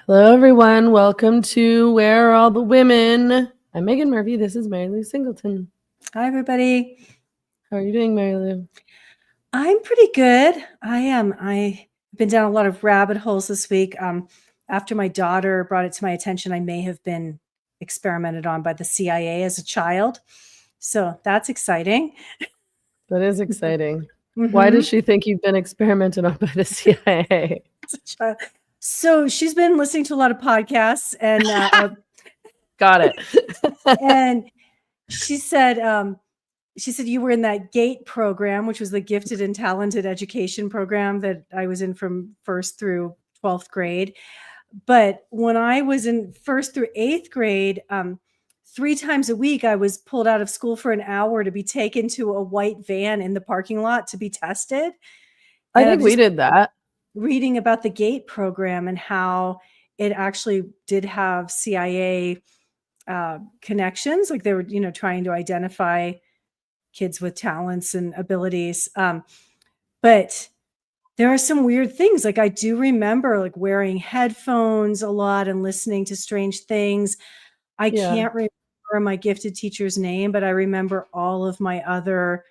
Hello, everyone. Welcome to Where Are All the Women? I'm Megan Murphy. This is Mary Lou Singleton. Hi, everybody. How are you doing, Mary Lou? I'm pretty good. I am. I've been down a lot of rabbit holes this week. After my daughter brought it to my attention, I may have been experimented on by the CIA as a child. So that's exciting. That is exciting. Mm-hmm. Why does she think you've been experimented on by the CIA? So she's been listening to a lot of podcasts and Got it. and she said you were in that GATE program, which was the Gifted and Talented Education program that I was in from 1st through 12th grade. But when I was in 1st through 8th grade, 3 times a week, I was pulled out of school for an hour to be taken to a white van in the parking lot to be tested. I think we did that. Reading about the GATE program and how it actually did have CIA connections, like they were, trying to identify kids with talents and abilities. But there are some weird things. Like I do remember like wearing headphones a lot and listening to strange things. I can't remember my gifted teacher's name, but I remember all of my other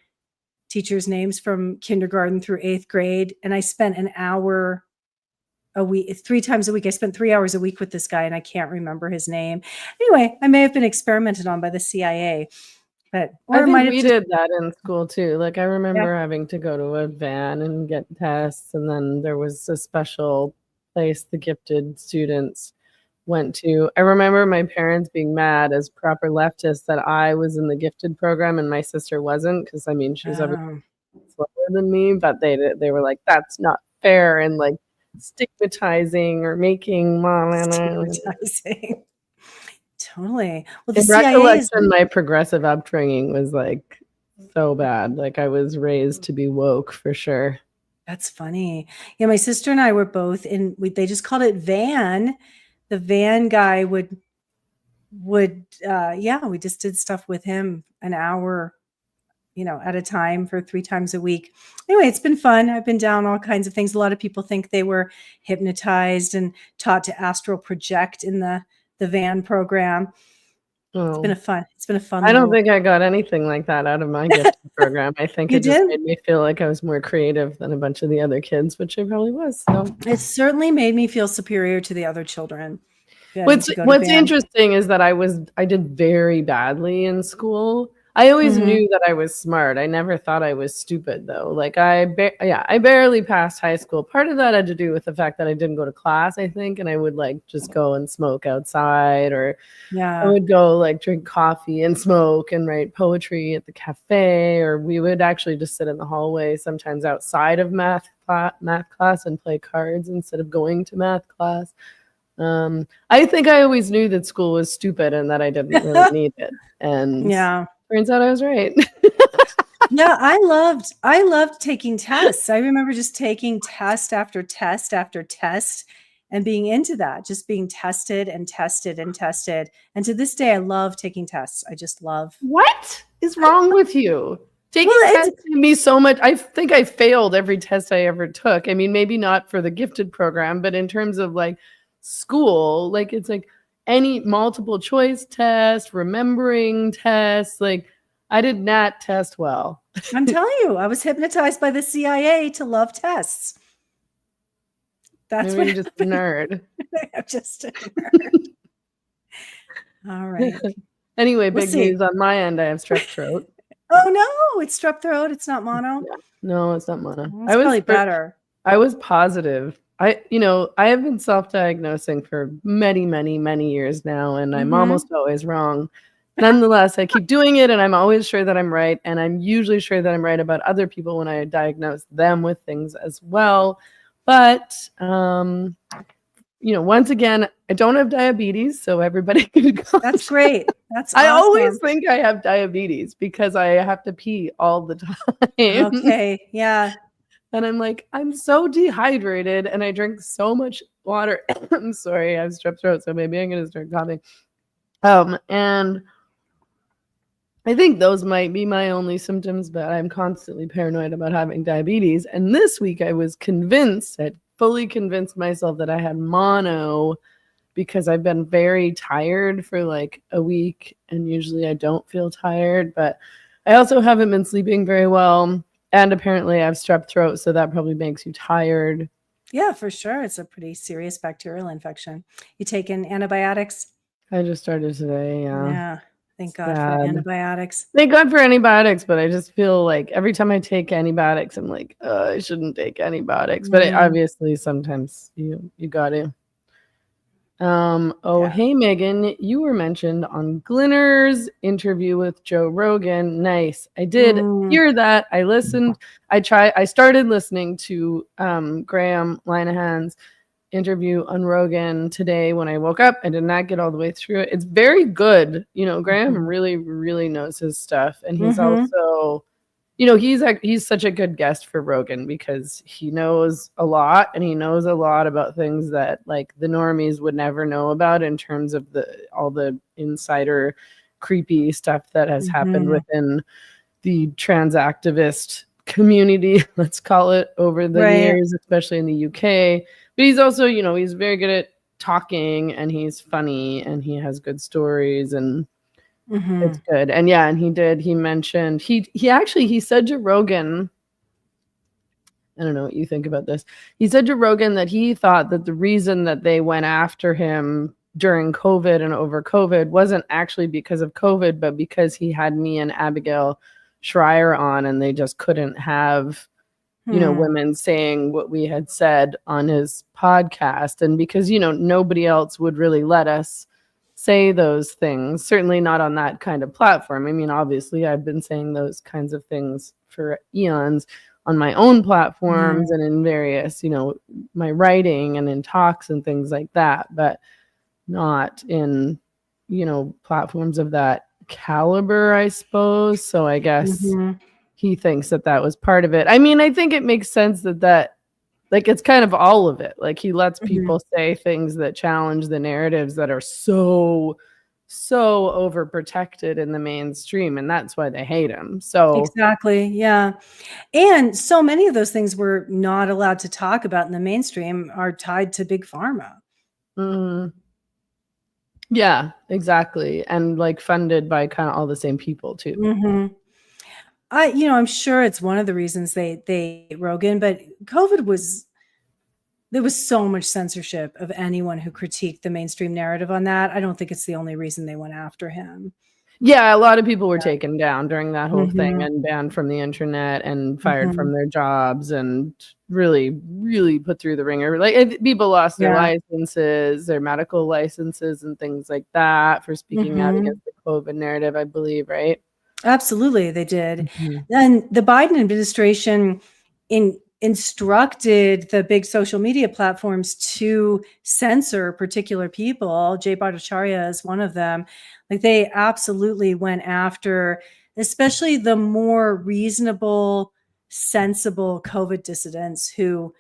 teachers' names from kindergarten through 8th grade. And I spent an hour a week, 3 times a week. I spent 3 hours a week with this guy and I can't remember his name. Anyway, I may have been experimented on by the CIA. But I think we did that in school too. Like I remember having to go to a van and get tests, and then there was a special place the gifted students went to. I remember my parents being mad as proper leftists that I was in the gifted program and my sister wasn't, because I mean she's slower than me, but they were like, that's not fair, and like stigmatizing or making stigmatizing. Totally. Well, the in recollection, my progressive upbringing was like so bad. Like I was raised to be woke for sure. That's funny. Yeah, my sister and I were both in. They just called it van. The van guy would. We just did stuff with him an hour, at a time for 3 times a week. Anyway, it's been fun. I've been down all kinds of things. A lot of people think they were hypnotized and taught to astral project in the van program. It's been a fun. I don't think I got anything like that out of my gifted program. I think it just made me feel like I was more creative than a bunch of the other kids, which I probably was. So it certainly made me feel superior to the other children. What's interesting is that I did very badly in school. I always knew that I was smart. I never thought I was stupid though. Like I barely passed high school. Part of that had to do with the fact that I didn't go to class, I think, and I would like just go and smoke outside, or I would go like drink coffee and smoke and write poetry at the cafe, or we would actually just sit in the hallway sometimes outside of math class and play cards instead of going to math class. I think I always knew that school was stupid and that I didn't really need it. And turns out I was right. Yeah, I loved taking tests. I remember just taking test after test after test and being into that, just being tested and tested and tested. And to this day, I love taking tests. I just love. What is wrong with you? Taking tests can be so much. I think I failed every test I ever took. I mean, maybe not for the gifted program, but in terms of like school, like it's like any multiple choice test, remembering tests, like I did not test well. I'm telling you, I was hypnotized by the CIA to love tests. That's maybe just a nerd. I'm just a nerd. All right. Anyway, big news on my end. I have strep throat. Oh no, it's strep throat. It's not mono. Yeah. No, it's not mono. Well, I was probably better. I was positive. I have been self-diagnosing for many, many, many years now, and I'm almost always wrong. Nonetheless, I keep doing it, and I'm always sure that I'm right, and I'm usually sure that I'm right about other people when I diagnose them with things as well. But once again, I don't have diabetes, so everybody can go. That's great. That's awesome. I always think I have diabetes because I have to pee all the time. Okay, yeah. And I'm like, I'm so dehydrated and I drink so much water. I'm sorry, I have strep throat, so maybe I'm going to start coughing. And I think those might be my only symptoms, but I'm constantly paranoid about having diabetes. And this week I was fully convinced myself that I had mono because I've been very tired for like a week, and usually I don't feel tired, but I also haven't been sleeping very well. And apparently I have strep throat, so that probably makes you tired. Yeah, for sure. It's a pretty serious bacterial infection. You taking antibiotics? I just started today, yeah. Yeah. Thank It's God for bad. antibiotics. Thank God for antibiotics, but I just feel like every time I take antibiotics, I'm like, I shouldn't take antibiotics. But obviously, sometimes you got to. Yeah. Hey Megan, you were mentioned on Glinner's interview with Joe Rogan. Nice. I did hear that. I listened. I started listening to Graham Linehan's interview on Rogan today when I woke up. I did not get all the way through it. It's very good. You know, Graham really, really knows his stuff. And he's also, you know, he's such a good guest for Rogan because he knows a lot, and he knows a lot about things that like the normies would never know about in terms of all the insider creepy stuff that has happened within the trans activist community, let's call it, over the years, especially in the UK. But he's also, you know, he's very good at talking, and he's funny, and he has good stories, and it's good. And yeah, and he mentioned, he said to Rogan, I don't know what you think about this. He said to Rogan that he thought that the reason that they went after him during COVID and over COVID wasn't actually because of COVID, but because he had me and Abigail Schreier on, and they just couldn't have, you know, women saying what we had said on his podcast. And because, you know, nobody else would really let us say those things, certainly not on that kind of platform. I mean, obviously, I've been saying those kinds of things for eons on my own platforms and in various, you know, my writing and in talks and things like that, but not in, you know, platforms of that caliber, I suppose. So I guess he thinks that was part of it. I mean, I think it makes sense that like it's kind of all of it. Like he lets people say things that challenge the narratives that are so overprotected in the mainstream, and that's why they hate him. So exactly, yeah. And so many of those things we're not allowed to talk about in the mainstream are tied to big pharma. Yeah, exactly. And like funded by kind of all the same people too. I'm sure it's one of the reasons they Rogan, but there was so much censorship of anyone who critiqued the mainstream narrative on that. I don't think it's the only reason they went after him. Yeah, a lot of people were taken down during that whole thing and banned from the internet and fired from their jobs and really, really put through the ringer. Like people lost their licenses, their medical licenses and things like that for speaking out against the COVID narrative, I believe, right? Absolutely, they did. And the Biden administration instructed the big social media platforms to censor particular people. Jay Bhattacharya is one of them. Like they absolutely went after, especially the more reasonable, sensible COVID dissidents who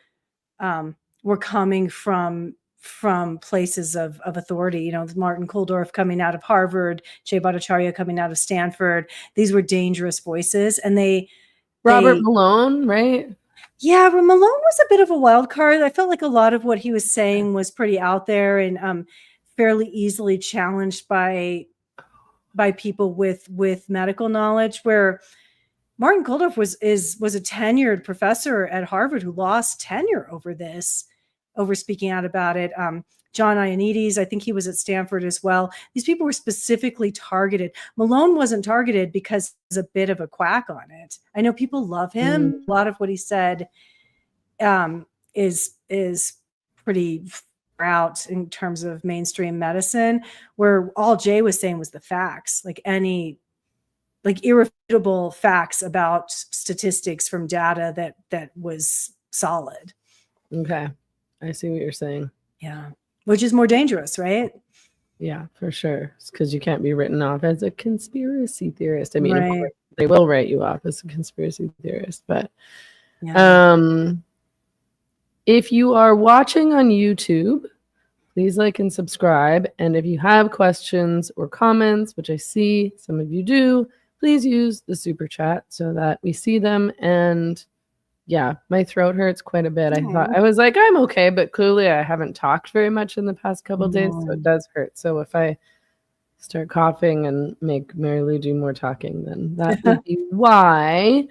were coming from places of authority. You know, Martin Kulldorff coming out of Harvard, Jay Bhattacharya coming out of Stanford. These were dangerous voices, and Robert Malone, right? Yeah, Malone was a bit of a wild card. I felt like a lot of what he was saying was pretty out there and fairly easily challenged by people with medical knowledge. Where Martin Kulldorff was a tenured professor at Harvard who lost tenure over speaking out about it. John Ioannidis, I think he was at Stanford as well. These people were specifically targeted. Malone wasn't targeted because he's a bit of a quack on it. I know people love him. A lot of what he said is pretty far out in terms of mainstream medicine, where all Jay was saying was the facts, like irrefutable facts about statistics from data that was solid. Okay. I see what you're saying. Yeah. Which is more dangerous, right? Yeah, for sure. It's because you can't be written off as a conspiracy theorist. I mean, of course, they will write you off as a conspiracy theorist, but if you are watching on YouTube, please like and subscribe. And if you have questions or comments, which I see some of you do, please use the super chat so that we see them and Yeah, my throat hurts quite a bit. Aw. I was like, I'm okay, but clearly I haven't talked very much in the past couple days, so it Mhm. does hurt. So if I start coughing and make Mary Lou do more talking, then that would be why.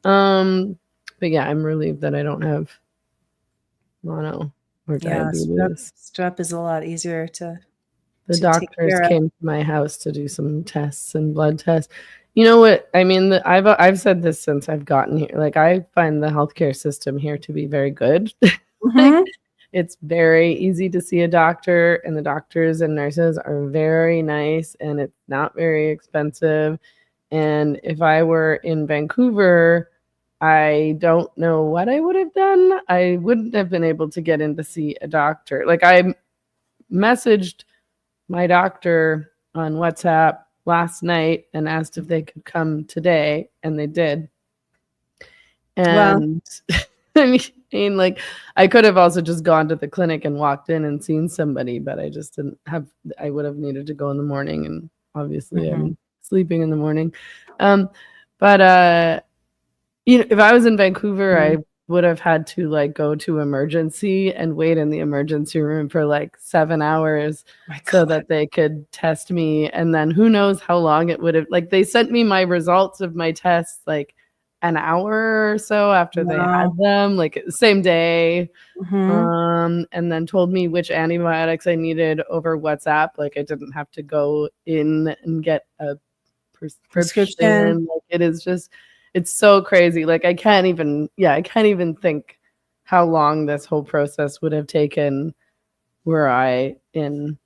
Um, but yeah, I'm relieved that I don't have mono or Yeah, diabetes. strep is a lot easier to The take doctors care of. came to my house to do some tests and blood tests. You know what? I mean, I've said this since I've gotten here. Like, I find the healthcare system here to be very good. Like, Mhm. it's very easy to see a doctor, and the doctors and nurses are very nice, and it's not very expensive. And if I were in Vancouver, I don't know what I would have done. I wouldn't have been able to get in to see a doctor. Like, I messaged my doctor on WhatsApp last night and asked if they could come today, and they did. Well, And I mean, like, I could have also just gone to the clinic and walked in and seen somebody, but I just didn't have, I would have needed to go in the morning, and obviously mhm, I'm sleeping in the morning. Um, but you know, if I was in Vancouver, mhm. I would have had to like go to emergency and wait in the emergency room for like 7 hours My so God. that they could test me. And then who knows how long it would have, like, they sent me my results of my tests like an hour or so after they Wow. had them, like same day. Mhm. And then told me which antibiotics I needed over WhatsApp. Like, I didn't have to go in and get a Prescription. prescription. Like, it is just, it's so crazy. Like, I can't even think how long this whole process would have taken were I in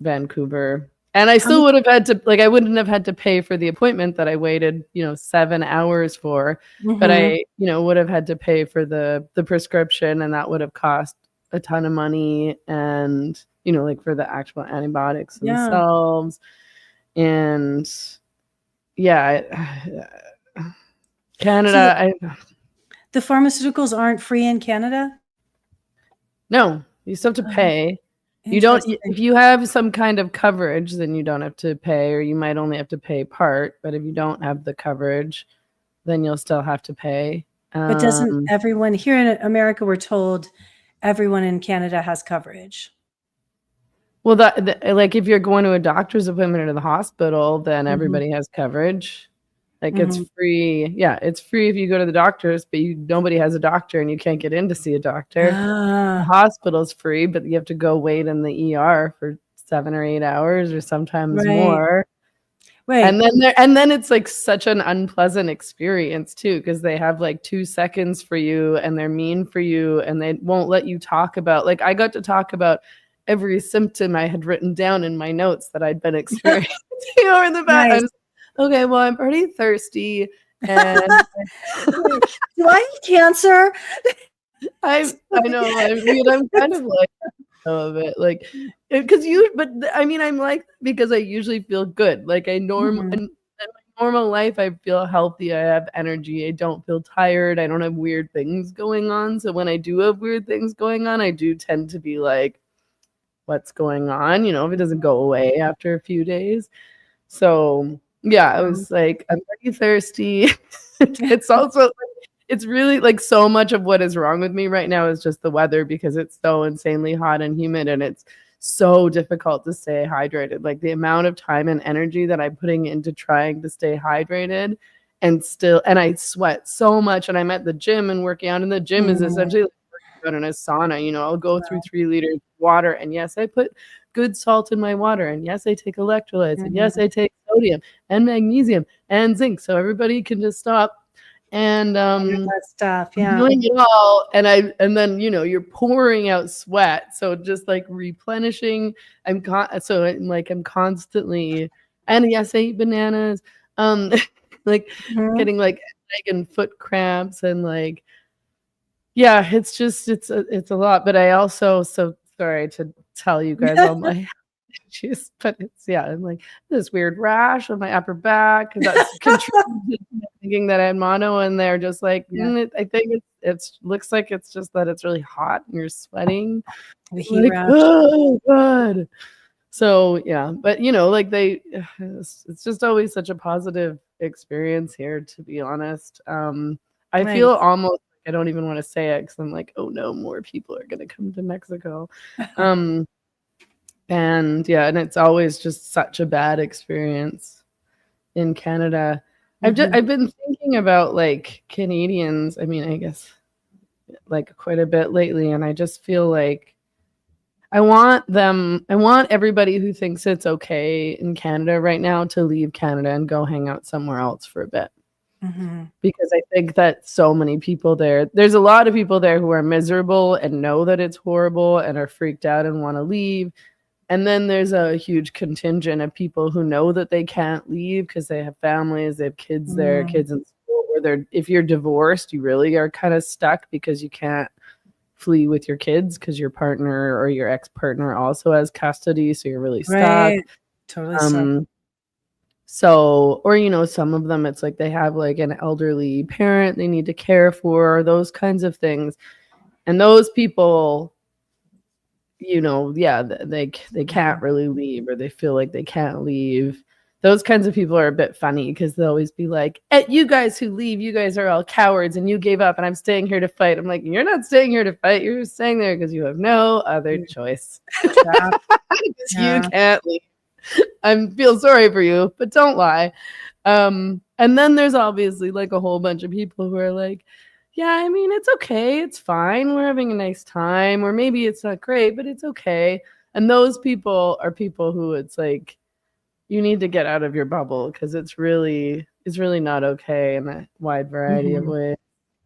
Vancouver. And I How still would have had to, like, I wouldn't have had to pay for the appointment that I waited, 7 hours for, but Mhm. I, would have had to pay for the prescription, and that would have cost a ton of money, and, like, for the actual antibiotics Yeah. themselves. And yeah, So Canada, the pharmaceuticals aren't free in Canada? no, you still have to Oh, pay. You don't, interesting. if you have some kind of coverage, then you don't have to pay, or you might only have to pay part. But if you don't have the coverage, then you'll still have to pay. But doesn't Um, everyone here in America, we're told everyone in Canada has coverage. well, like, if you're going to a doctor's appointment or to the hospital, then Mhm. everybody has coverage. Like, it's Mhm. free. Yeah, it's free if you go to the doctors, but nobody has a doctor and you can't get in to see a doctor. The Ah, hospital's free, but you have to go wait in the ER for 7 or 8 hours or sometimes right. more. Right. And then it's, like, such an unpleasant experience too, because they have, like, 2 seconds for you, and they're mean for you, and they won't let you talk about, like, I got to talk about every symptom I had written down in my notes that I'd been experiencing over the past. I Nice. was, "Okay, well, I'm pretty thirsty, and Do I have cancer? I know, I'm kind of like of it, like, because you but I mean, I'm like, because I usually feel good, like, Mhm. in my normal life, I feel healthy, I have energy, I don't feel tired, I don't have weird things going on, so when I do have weird things going on, I do tend to be like, "What's going on?" If it doesn't go away after a few days. So, yeah, I Wow. was like, "I'm pretty thirsty." It's also it's really, like, so much of what is wrong with me right now is just the weather, because it's so insanely hot and humid, and it's so difficult to stay hydrated. Like, the amount of time and energy that I'm putting into trying to stay hydrated, and I sweat so much, and I'm at the gym, and working out in the gym is Mm. essentially like working out in a sauna. I'll go through 3 liters of water, and yes, I put good salt in my water, and yes, I take electrolytes, and yes, Mhm. I take sodium and magnesium and zinc, so everybody can just stop. And All that stuff, I'm yeah. doing it all, and then, you're pouring out sweat, so just, like, replenishing. I'm constantly, and yes, I eat bananas, um, like, Mhm. getting, like, leg and foot cramps, and, like, yeah, it's just it's a lot, but I also, so sorry to tell you guys all my issues, but it's, yeah, I'm like, this weird rash on my upper back, 'cause that's contributed to me thinking that I had mono, and they're just like, Yeah, I think it's looks like it's just that it's really hot and you're sweating." the heat Like, rash. "Oh god." So, yeah, but, like, it's just always such a positive experience here, to be honest. I feel Nice. almost I don't even want to say it because I'm like, oh no, more people are going to come to Mexico. And yeah, and it's always just such a bad experience in Canada. I've been thinking about like Canadians. I mean, I guess like quite a bit lately, and I just feel like I want everybody who thinks it's okay in Canada right now to leave Canada and go hang out somewhere else for a bit. Because I think that so many people there's a lot of people there who are miserable and know that it's horrible and are freaked out and want to leave. And then there's a huge contingent of people who know that they can't leave because they have families, they have kids there, kids in school, or if you're divorced, you really are kind of stuck because you can't flee with your kids because your partner or your ex-partner also has custody, so you're really stuck. Right. Totally stuck. So, or, some of them, it's like they have like an elderly parent they need to care for, those kinds of things. And those people, they can't really leave, or they feel like they can't leave. Those kinds of people are a bit funny because they'll always be like, you guys who leave, you guys are all cowards and you gave up and I'm staying here to fight. I'm like, you're not staying here to fight. You're just staying there because you have no other choice. You can't leave. I feel sorry for you, but don't lie. And then there's obviously like a whole bunch of people who are like, yeah, I mean, it's okay. It's fine. We're having a nice time. Or maybe it's not great, but it's okay. And those people are people who it's like, you need to get out of your bubble because it's really not okay in a wide variety of ways.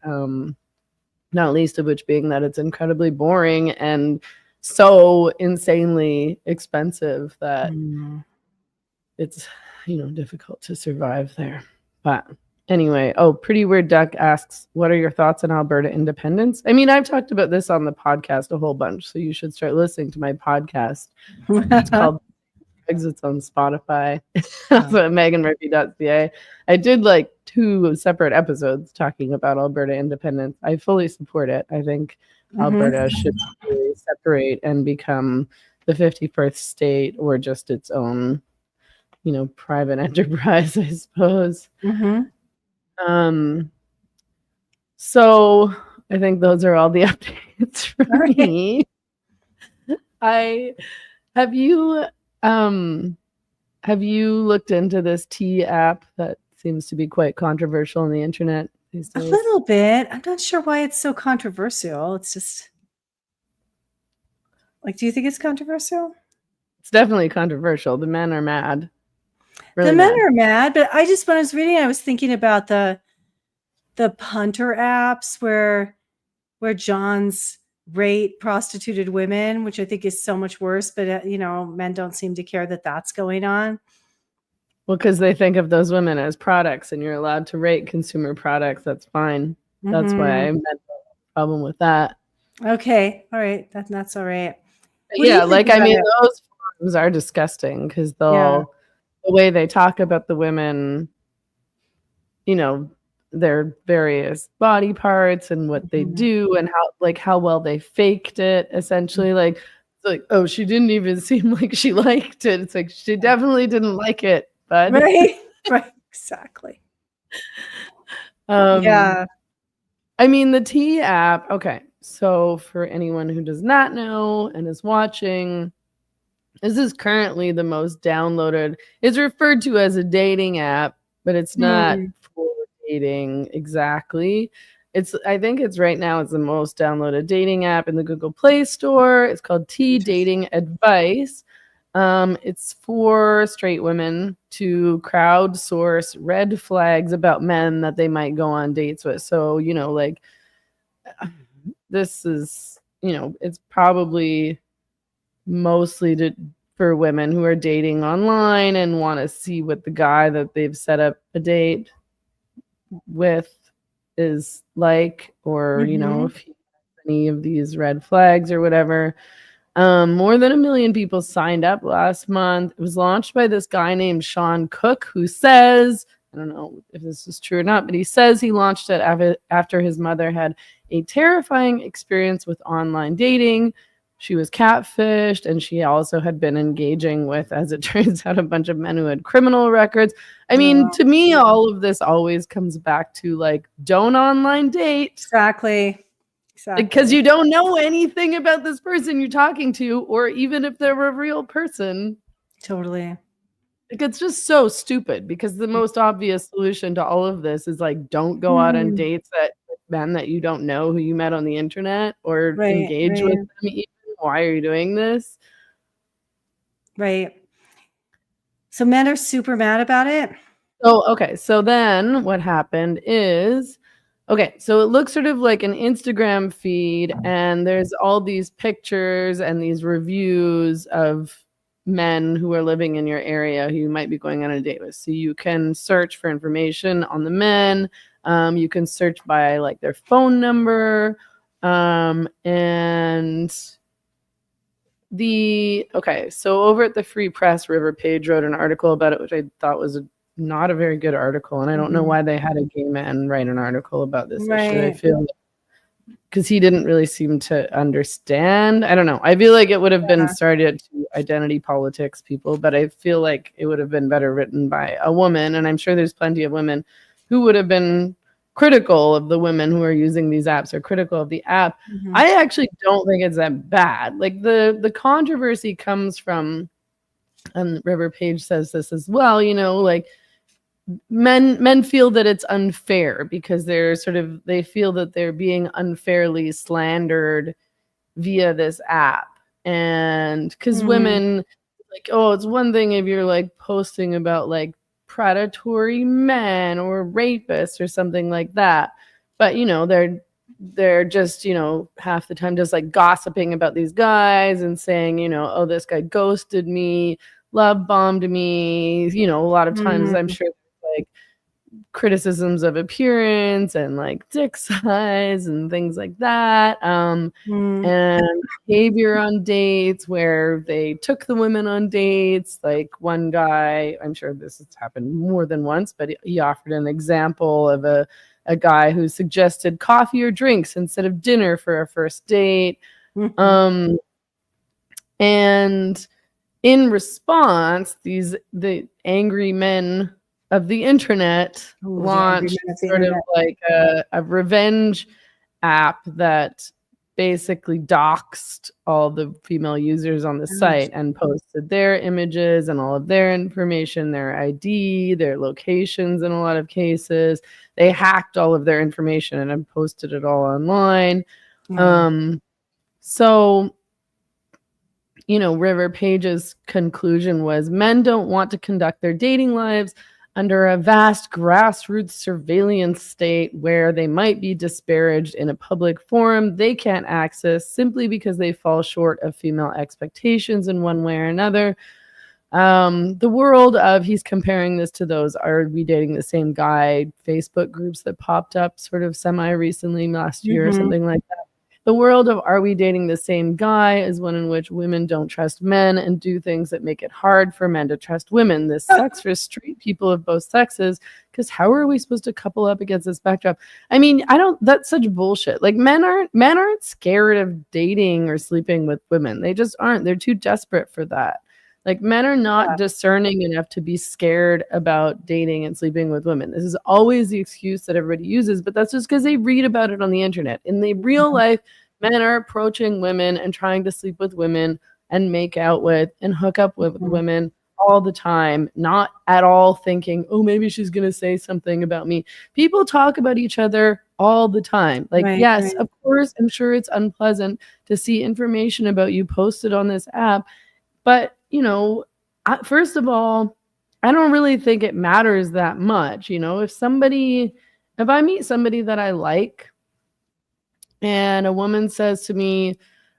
Not least of which being that it's incredibly boring and so insanely expensive that it's difficult to survive there. But anyway, Pretty Weird Duck asks, what are your thoughts on Alberta independence? I mean, I've talked about this on the podcast a whole bunch, so you should start listening to my podcast. It's called Exits on Spotify. Also at meganmurphy.ca. I did like 2 separate episodes talking about Alberta independence. I fully support it. I think Alberta should really separate and become the 51st state or just its own, private enterprise, I suppose. So I think those are all the updates for me. Have you looked into this tea app that seems to be quite controversial on the internet these days? A little bit. I'm not sure why it's so controversial. It's just like, do you think it's controversial? It's definitely controversial. The men are mad. Really the men are mad, but when I was reading, I was thinking about the punter apps where Johns rate prostituted women, which I think is so much worse, but men don't seem to care that that's going on. Well, because they think of those women as products and you're allowed to rate consumer products. That's fine. That's why I had no problem with that. Okay. All right. That's all right. Yeah. Like, I mean, those forums are disgusting because the way they talk about the women, their various body parts and what they do and how well they faked it, essentially. Like, it's like, oh, she didn't even seem like she liked it. It's like, she definitely didn't like it, bud. Right. Exactly. I mean, the tea app. Okay. So for anyone who does not know and is watching, this is currently the most downloaded. It's referred to as a dating app, but it's not for dating exactly. I think it's right now it's the most downloaded dating app in the Google Play Store. It's called Tea Dating Advice. It's for straight women to crowdsource red flags about men that they might go on dates with. So, like this is, it's probably mostly for women who are dating online and want to see what the guy that they've set up a date with is like, or if he has any of these red flags or whatever. More than 1 million people signed up last month. It was launched by this guy named Sean Cook, who says, I don't know if this is true or not, but he says he launched it after his mother had a terrifying experience with online dating. she was catfished, and she also had been engaging with, as it turns out, a bunch of men who had criminal records. I mean, to me, all of this always comes back to like, don't online date. Exactly. Because you don't know anything about this person you're talking to, or even if they're a real person. Totally. Like, it's just so stupid, because the most obvious solution to all of this is like, don't go out on dates with men that you don't know, who you met on the internet, or engage with them even. Why are you doing this? Right. So men are super mad about it. Oh, okay. So then what happened is, okay, so it looks sort of like an Instagram feed, and there's all these pictures and these reviews of men who are living in your area who you might be going on a date with. So you can search for information on the men. You can search by like their phone number. So over at the Free Press, River Page wrote an article about it, which I thought was not a very good article, and I don't know why they had a gay man write an article about this issue. I feel because he didn't really seem to understand. I don't know. I feel like it would have been started to identity politics people, but I feel like it would have been better written by a woman, and I'm sure there's plenty of women who would have been critical of the women who are using these apps, or critical of the app. I actually don't think it's that bad. Like the controversy comes from, and River Page says this as well, you know, like men feel that it's unfair because they feel that they're being unfairly slandered via this app. And because women, like, oh, it's one thing if you're like posting about like predatory men or rapists or something like that, but you know, they're just, you know, half the time just like gossiping about these guys and saying, you know, oh, this guy ghosted me, love bombed me. You know, a lot of times I'm sure like criticisms of appearance and like dick size and things like that, and behavior on dates where they took the women on dates. Like one guy, I'm sure this has happened more than once, but he offered an example of a guy who suggested coffee or drinks instead of dinner for a first date. And in response, the angry men of the internet launched sort of like a revenge app that basically doxed all the female users on the site and posted their images and all of their information, their ID, their locations in a lot of cases. They hacked all of their information and posted it all online. So, you know, River Page's conclusion was men don't want to conduct their dating lives under a vast grassroots surveillance state where they might be disparaged in a public forum they can't access simply because they fall short of female expectations in one way or another. The world of, he's comparing this to those Are We Dating the Same Guy Facebook groups that popped up sort of semi-recently last year or something like that. The world of Are We Dating the Same Guy is one in which women don't trust men and do things that make it hard for men to trust women. This sucks for straight people of both sexes, because how are we supposed to couple up against this backdrop? I mean, that's such bullshit. Like men aren't scared of dating or sleeping with women. They just aren't. They're too desperate for that. Like men are not discerning enough to be scared about dating and sleeping with women. This is always the excuse that everybody uses, but that's just because they read about it on the internet. In the real life, men are approaching women and trying to sleep with women and make out with and hook up with women all the time, not at all thinking, oh, maybe she's going to say something about me. People talk about each other all the time. Like, yes, of course, I'm sure it's unpleasant to see information about you posted on this app, but you know, first of all, I don't really think it matters that much. You know, if I meet somebody that I like and a woman says to me,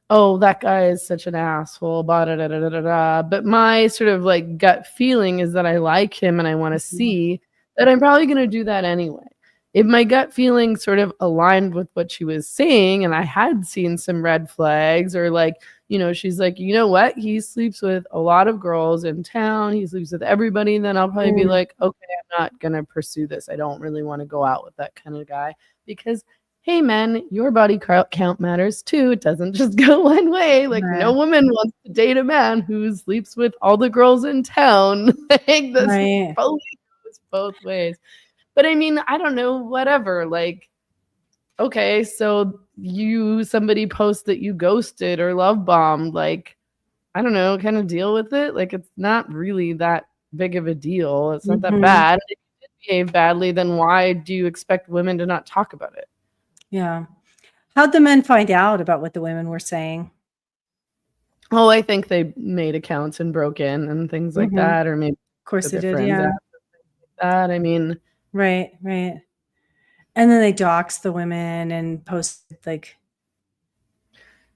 oh, that guy is such an asshole, blah, da, da, da, da, da, da, but my sort of like gut feeling is that I like him and I want to see that, I'm probably going to do that anyway. If my gut feeling sort of aligned with what she was saying and I had seen some red flags, or like, you know, she's like, you know what? He sleeps with a lot of girls in town. He sleeps with everybody. Then I'll probably be like, okay, I'm not going to pursue this. I don't really want to go out with that kind of guy, because hey men, your body count matters too. It doesn't just go one way. Like no woman wants to date a man who sleeps with all the girls in town. Like this probably goes both ways. But I mean, I don't know, whatever. Like, okay, so somebody posts that you ghosted or love bombed, like, I don't know, kind of deal with it. Like, it's not really that big of a deal. It's not that bad. If you did behave badly, then why do you expect women to not talk about it? Yeah. How'd the men find out about what the women were saying? Oh, I think they made accounts and broke in and things like that, or maybe of course they did, friends yeah. Like that. I mean, right. And then they doxed the women and posted like,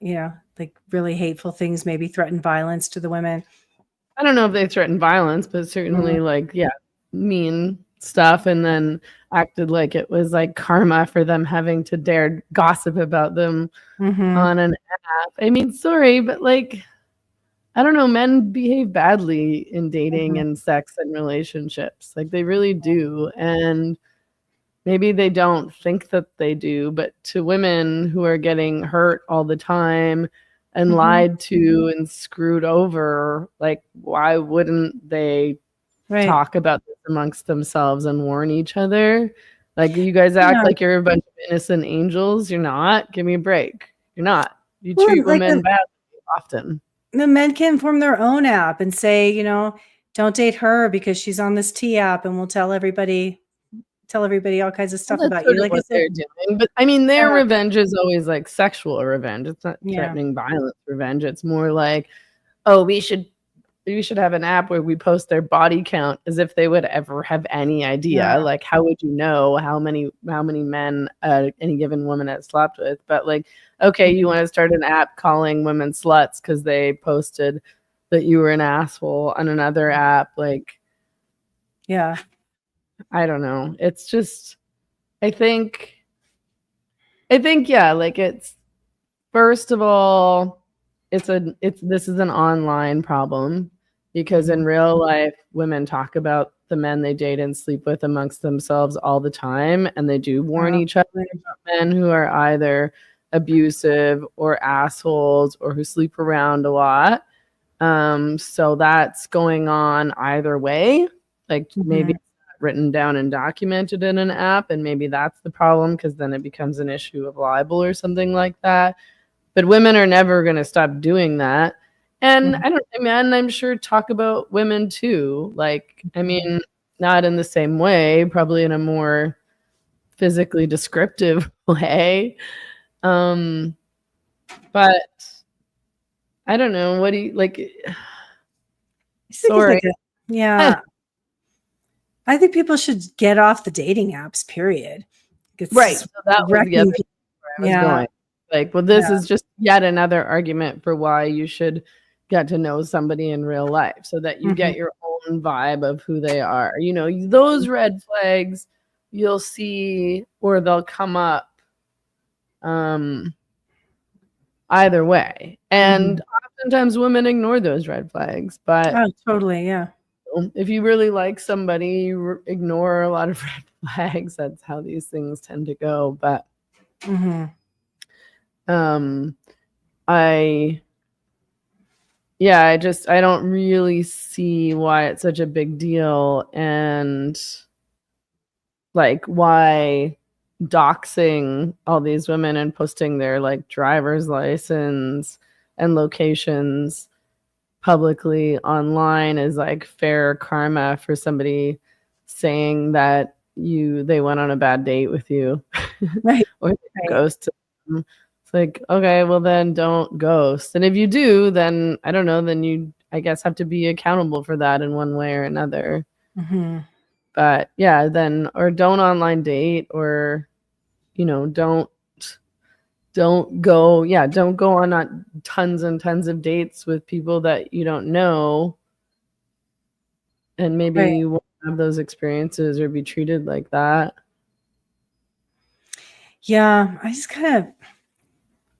like really hateful things, maybe threatened violence to the women. I don't know if they threatened violence, but certainly like, mean stuff, and then acted like it was like karma for them having to dare gossip about them on an app. I mean, sorry, but like, I don't know, men behave badly in dating and sex and relationships. Like they really do. And maybe they don't think that they do, but to women who are getting hurt all the time and lied to and screwed over, like, why wouldn't they talk about this amongst themselves and warn each other? Like, you guys act like you're a bunch of innocent angels. You're not. Give me a break. You're not. You treat women badly often. The men can form their own app and say, don't date her because she's on this T app, and we'll tell everybody all kinds of stuff about you. Like what they're doing. But I mean, their revenge is always like sexual revenge. It's not threatening violence revenge. It's more like, oh, we should have an app where we post their body count, as if they would ever have any idea. Like, how would you know how many men any given woman has slept with? But like, okay, you want to start an app calling women sluts because they posted that you were an asshole on another app. Like, I don't know. It's just, I think, like, it's, first of all, this is an online problem, because in real life, women talk about the men they date and sleep with amongst themselves all the time. And they do warn each other about men who are either abusive or assholes or who sleep around a lot. So that's going on either way. Like, maybe written down and documented in an app, and maybe that's the problem, because then it becomes an issue of libel or something like that. But women are never going to stop doing that. And I'm sure talk about women too. Like, I mean, not in the same way, probably in a more physically descriptive way. But I don't know. What do you like? Sorry. I think people should get off the dating apps, period. Right. So that was the other where I was going. Like, well, this is just yet another argument for why you should get to know somebody in real life, so that you get your own vibe of who they are. Those red flags you'll see, or they'll come up either way. And oftentimes women ignore those red flags. But totally, if you really like somebody, you ignore a lot of red flags. That's how these things tend to go. But I don't really see why it's such a big deal, and like why doxing all these women and posting their like driver's license and locations publicly online is like fair karma for somebody saying that they went on a bad date with you, or ghosted them. It's like, okay, well then don't ghost. And if you do, then I don't know, then you, I guess, have to be accountable for that in one way or another. But then, or don't online date, or don't go on tons and tons of dates with people that you don't know, and maybe you won't have those experiences or be treated like that. I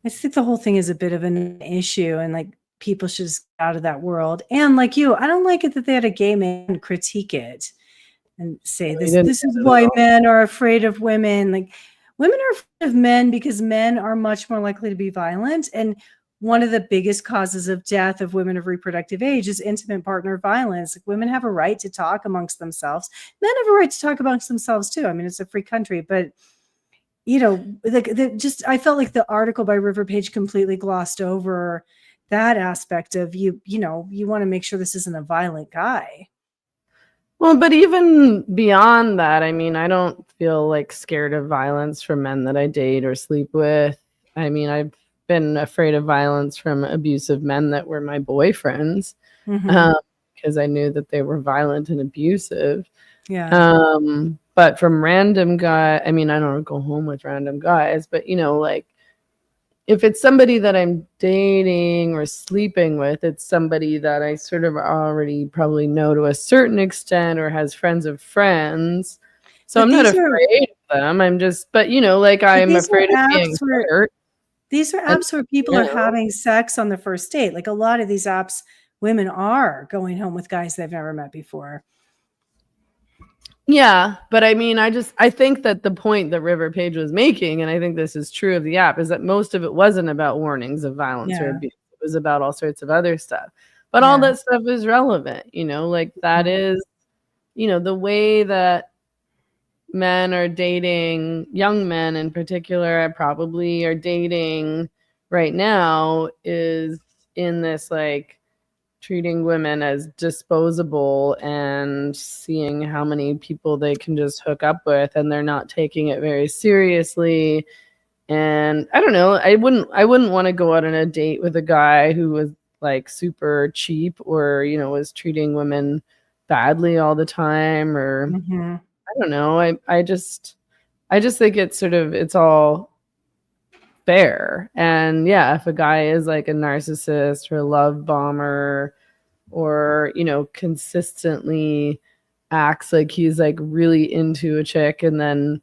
just think the whole thing is a bit of an issue, and like people should just get out of that world. And like I don't like it that they had a gay man critique it and say this is why men are afraid of women. Like, women are afraid of men because men are much more likely to be violent. And one of the biggest causes of death of women of reproductive age is intimate partner violence. Like, women have a right to talk amongst themselves. Men have a right to talk amongst themselves too. I mean, it's a free country, but I felt like the article by River Page completely glossed over that aspect of you want to make sure this isn't a violent guy. Well, but even beyond that, I mean, I don't feel like scared of violence from men that I date or sleep with. I mean, I've been afraid of violence from abusive men that were my boyfriends, because I knew that they were violent and abusive. Yeah. But from random guy, I mean, I don't go home with random guys, but like, if it's somebody that I'm dating or sleeping with, it's somebody that I sort of already probably know to a certain extent or has friends of friends. So I'm not afraid of them. I'm just, like, I'm afraid of being hurt. These are apps where people are having sex on the first date. Like, a lot of these apps, women are going home with guys they've never met before. Yeah, but I mean, I think that the point that River Page was making, and I think this is true of the app, is that most of it wasn't about warnings of violence or abuse. It was about all sorts of other stuff. But all that stuff is relevant, like that is, the way that men are dating, young men in particular, probably are dating right now, is in this like treating women as disposable and seeing how many people they can just hook up with, and they're not taking it very seriously. And I don't know, I wouldn't want to go out on a date with a guy who was like super cheap or, was treating women badly all the time, or I don't know. I just think it's all fair. And yeah, if a guy is like a narcissist or a love bomber, or consistently acts like he's like really into a chick and then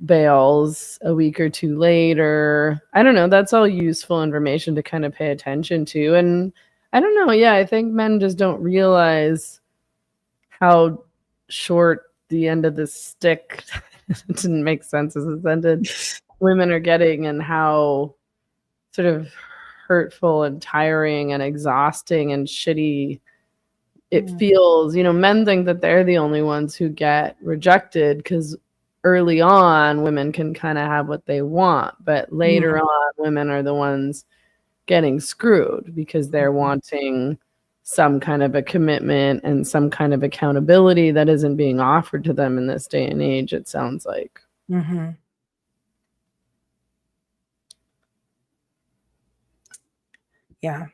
bails a week or two later, I don't know, that's all useful information to kind of pay attention to. And I don't know, I think men just don't realize how short the end of the stick it didn't make sense as a sentence women are getting, and how sort of hurtful and tiring and exhausting and shitty it feels. Men think that they're the only ones who get rejected because early on women can kind of have what they want, but later on women are the ones getting screwed because they're wanting some kind of a commitment and some kind of accountability that isn't being offered to them in this day and age, it sounds like. Yeah.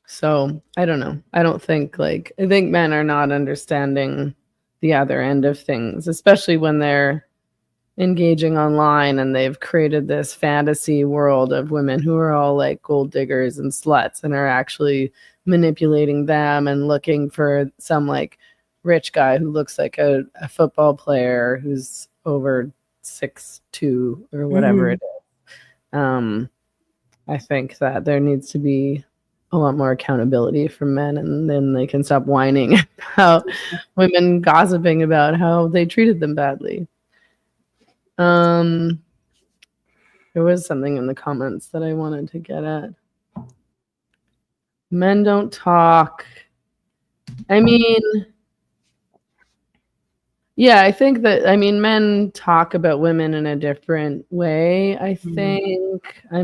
So I don't know. I think men are not understanding the other end of things, especially when they're engaging online and they've created this fantasy world of women who are all like gold diggers and sluts and are actually manipulating them and looking for some like rich guy who looks like a football player who's over 6'2" or whatever it is. I think that there needs to be a lot more accountability from men, and then they can stop whining about women gossiping about how they treated them badly. There was something in the comments that I wanted to get at. Men don't talk. I mean, yeah, I think that, men talk about women in a different way, I think. I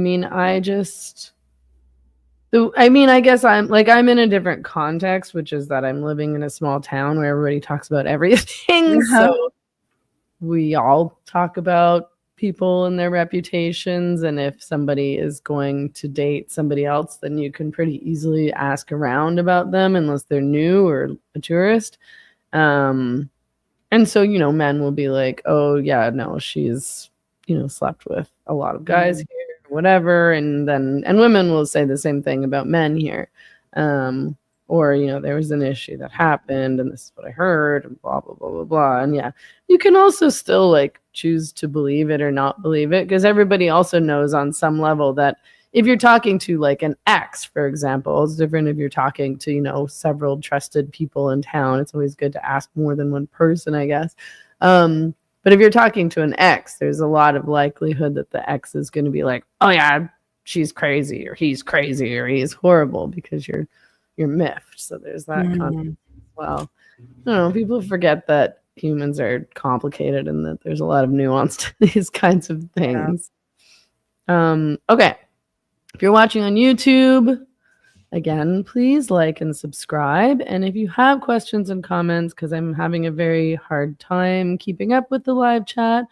guess I'm in a different context, which is that I'm living in a small town where everybody talks about everything. So we all talk about people and their reputations. And if somebody is going to date somebody else, then you can pretty easily ask around about them unless they're new or a tourist. And so, men will be like, oh yeah, no, she's, slept with a lot of guys here, or whatever. And women will say the same thing about men here. Or, there was an issue that happened and this is what I heard and blah, blah, blah, blah, blah. And yeah, you can also still like choose to believe it or not believe it, because everybody also knows on some level that if you're talking to like an ex, for example, it's different if you're talking to, several trusted people in town. It's always good to ask more than one person, I guess. But But if you're talking to an ex, there's a lot of likelihood that the ex is going to be like, oh yeah, she's crazy, or he's crazy, or he's horrible, because you're miffed. So there's that concept as well. I don't know, people forget that humans are complicated and that there's a lot of nuance to these kinds of things. Okay. If you're watching on YouTube, again, please like and subscribe. And if you have questions and comments, because I'm having a very hard time keeping up with the live chat,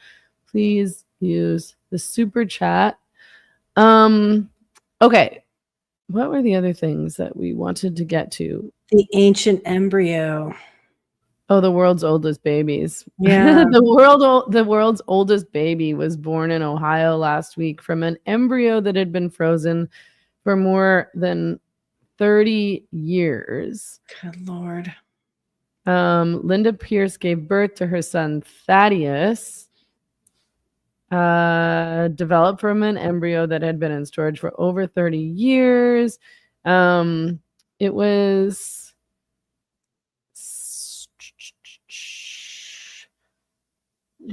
please use the super chat. Okay. What were the other things that we wanted to get to? The ancient embryo. Oh, the world's oldest babies. Yeah. The world's oldest baby was born in Ohio last week from an embryo that had been frozen for more than 30 years. Good Lord. Linda Pierce gave birth to her son Thaddeus, developed from an embryo that had been in storage for over 30 years. He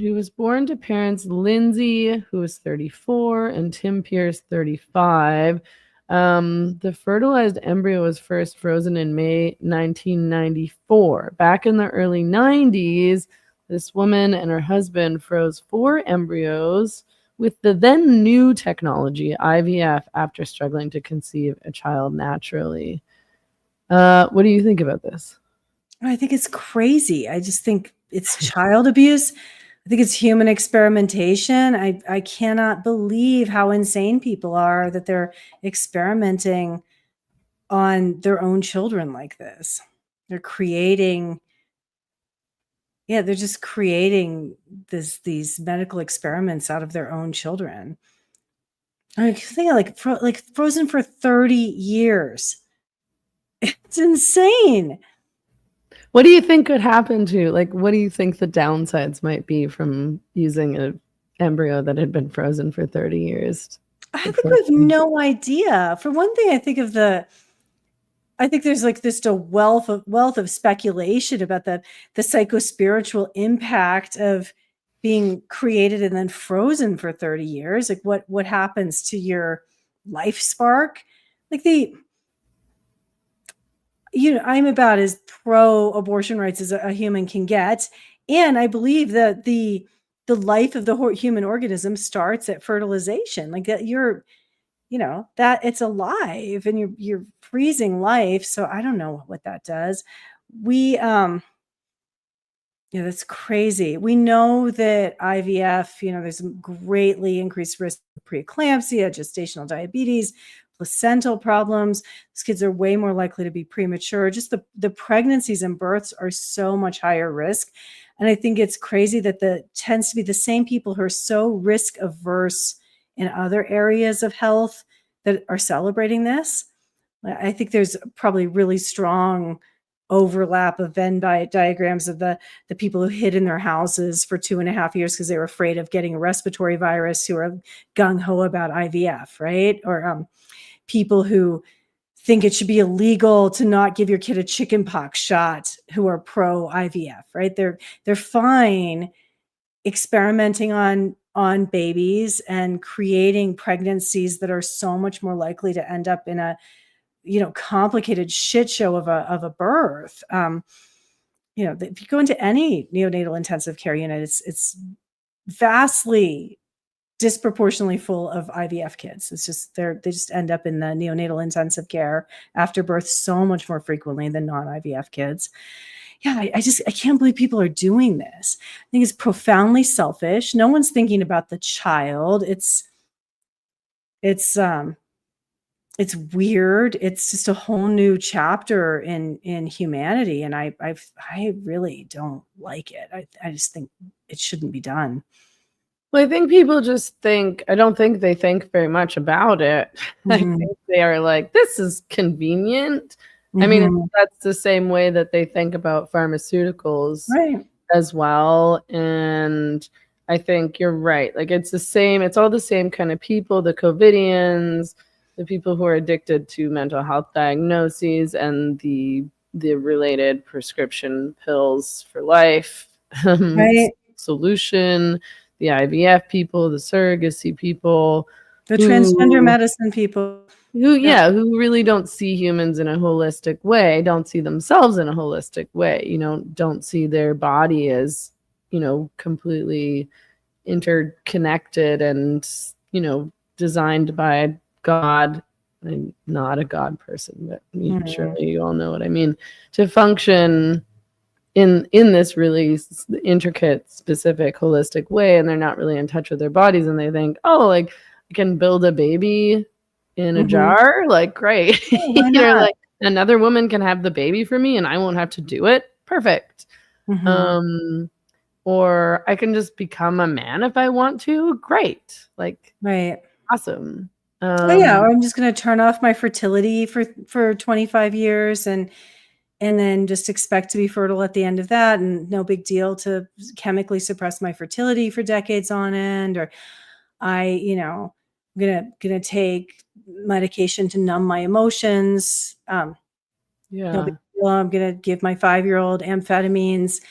was born to parents Lindsay, who was 34, and Tim Pierce, 35. The fertilized embryo was first frozen in May 1994. Back in the early 90s, this woman and her husband froze 4 embryos with the then new technology, IVF, after struggling to conceive a child naturally. What do you think about this? I think it's crazy. I just think it's child abuse. I think it's human experimentation. I cannot believe how insane people are that they're experimenting on their own children like this. They're just creating these medical experiments out of their own children. I think like frozen for 30 years. It's insane. What do you think could happen to, like, what do you think the downsides might be from using an embryo that had been frozen for 30 years? I think we have no idea. For one thing, I think there's like just a wealth of speculation about the psychospiritual impact of being created and then frozen for 30 years. Like what happens to your life spark? Like I'm about as pro-abortion rights as a human can get. And I believe that the life of the human organism starts at fertilization. Like that that it's alive and you're freezing life. So I don't know what that does. That's crazy. We know that IVF, there's greatly increased risk of preeclampsia, gestational diabetes, placental problems. These kids are way more likely to be premature. Just the pregnancies and births are so much higher risk. And I think it's crazy that tends to be the same people who are so risk averse in other areas of health that are celebrating this. I think there's probably really strong overlap of Venn diagrams of the people who hid in their houses for 2.5 years because they were afraid of getting a respiratory virus, who are gung-ho about IVF, right? Or people who think it should be illegal to not give your kid a chickenpox shot, who are pro IVF, right? They're fine experimenting on babies and creating pregnancies that are so much more likely to end up in a complicated shit show of a birth. If you go into any neonatal intensive care unit, it's vastly disproportionately full of IVF kids. It's just they just end up in the neonatal intensive care after birth so much more frequently than non-IVF kids. Yeah, I can't believe people are doing this. I think it's profoundly selfish. No one's thinking about the child. It's weird. It's just a whole new chapter in humanity, and I really don't like it. I just think it shouldn't be done. Well, I think people just think, I don't think they think very much about it. Mm-hmm. I think they are like, this is convenient. Mm-hmm. I mean, that's the same way that they think about pharmaceuticals, right, as well. And I think you're right. Like, it's all the same kind of people, the COVIDians, the people who are addicted to mental health diagnoses, and the related prescription pills for life. Right. solution, the IVF people, the surrogacy people, the transgender medicine people. who really don't see humans in a holistic way, don't see themselves in a holistic way, don't see their body as, completely interconnected and, designed by God. I'm not a God person, but surely you all know what I mean, to function in this really intricate, specific, holistic way, and they're not really in touch with their bodies, and they think, oh, like, I can build a baby in a jar, like, great. Like, another woman can have the baby for me and I won't have to do it. Perfect. Or I can just become a man if I want to. Great. Like, awesome. Or I'm just going to turn off my fertility for 25 years and then just expect to be fertile at the end of that, and no big deal to chemically suppress my fertility for decades on end. Or I'm gonna take medication to numb my emotions. No big deal. I'm gonna give my 5-year-old amphetamines.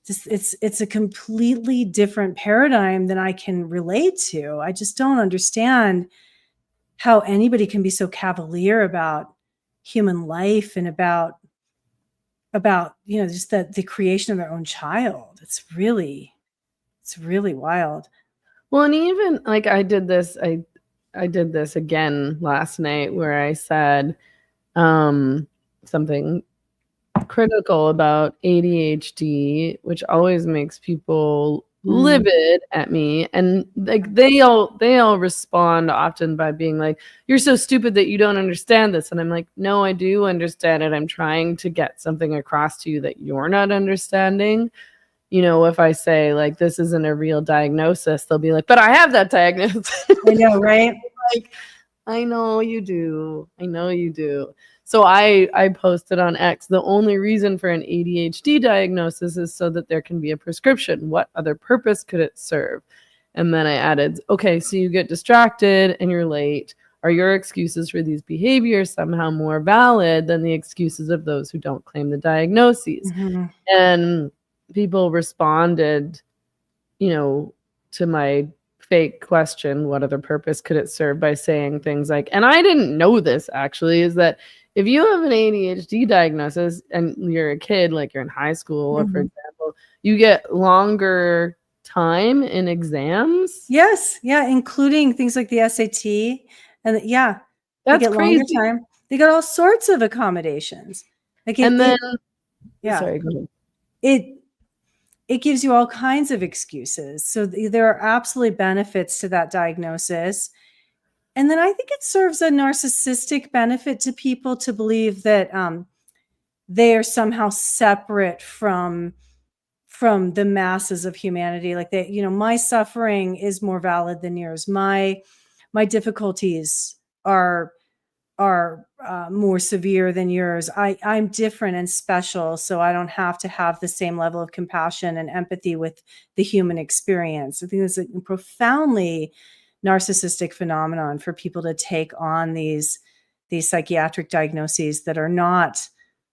It's a completely different paradigm than I can relate to. I just don't understand how anybody can be so cavalier about human life and about just the creation of their own child. It's really wild. Well, and even like I did this again last night where I said something critical about ADHD, which always makes people livid at me, and like they all respond often by being like, you're so stupid that you don't understand this. And I'm like, no, I do understand it. I'm trying to get something across to you that you're not understanding. If I say like, this isn't a real diagnosis, they'll be like, but I have that diagnosis. I know, right? Like, I know you do. So I posted on X, the only reason for an ADHD diagnosis is so that there can be a prescription. What other purpose could it serve? And then I added, okay, so you get distracted and you're late. Are your excuses for these behaviors somehow more valid than the excuses of those who don't claim the diagnoses? And people responded, to my fake question, what other purpose could it serve, by saying things like, and I didn't know this actually, is that if you have an ADHD diagnosis and you're a kid, like you're in high school, or for example, you get longer time in exams. Yes. Yeah. Including things like the SAT. And that's they get crazy. Longer time. They got all sorts of accommodations. Sorry, go ahead. It gives you all kinds of excuses. So there are absolutely benefits to that diagnosis. And then I think it serves a narcissistic benefit to people to believe that they are somehow separate from the masses of humanity. Like my suffering is more valid than yours. My difficulties are more severe than yours. I'm different and special, so I don't have to have the same level of compassion and empathy with the human experience. I think it's a profoundly narcissistic phenomenon for people to take on these psychiatric diagnoses that are not.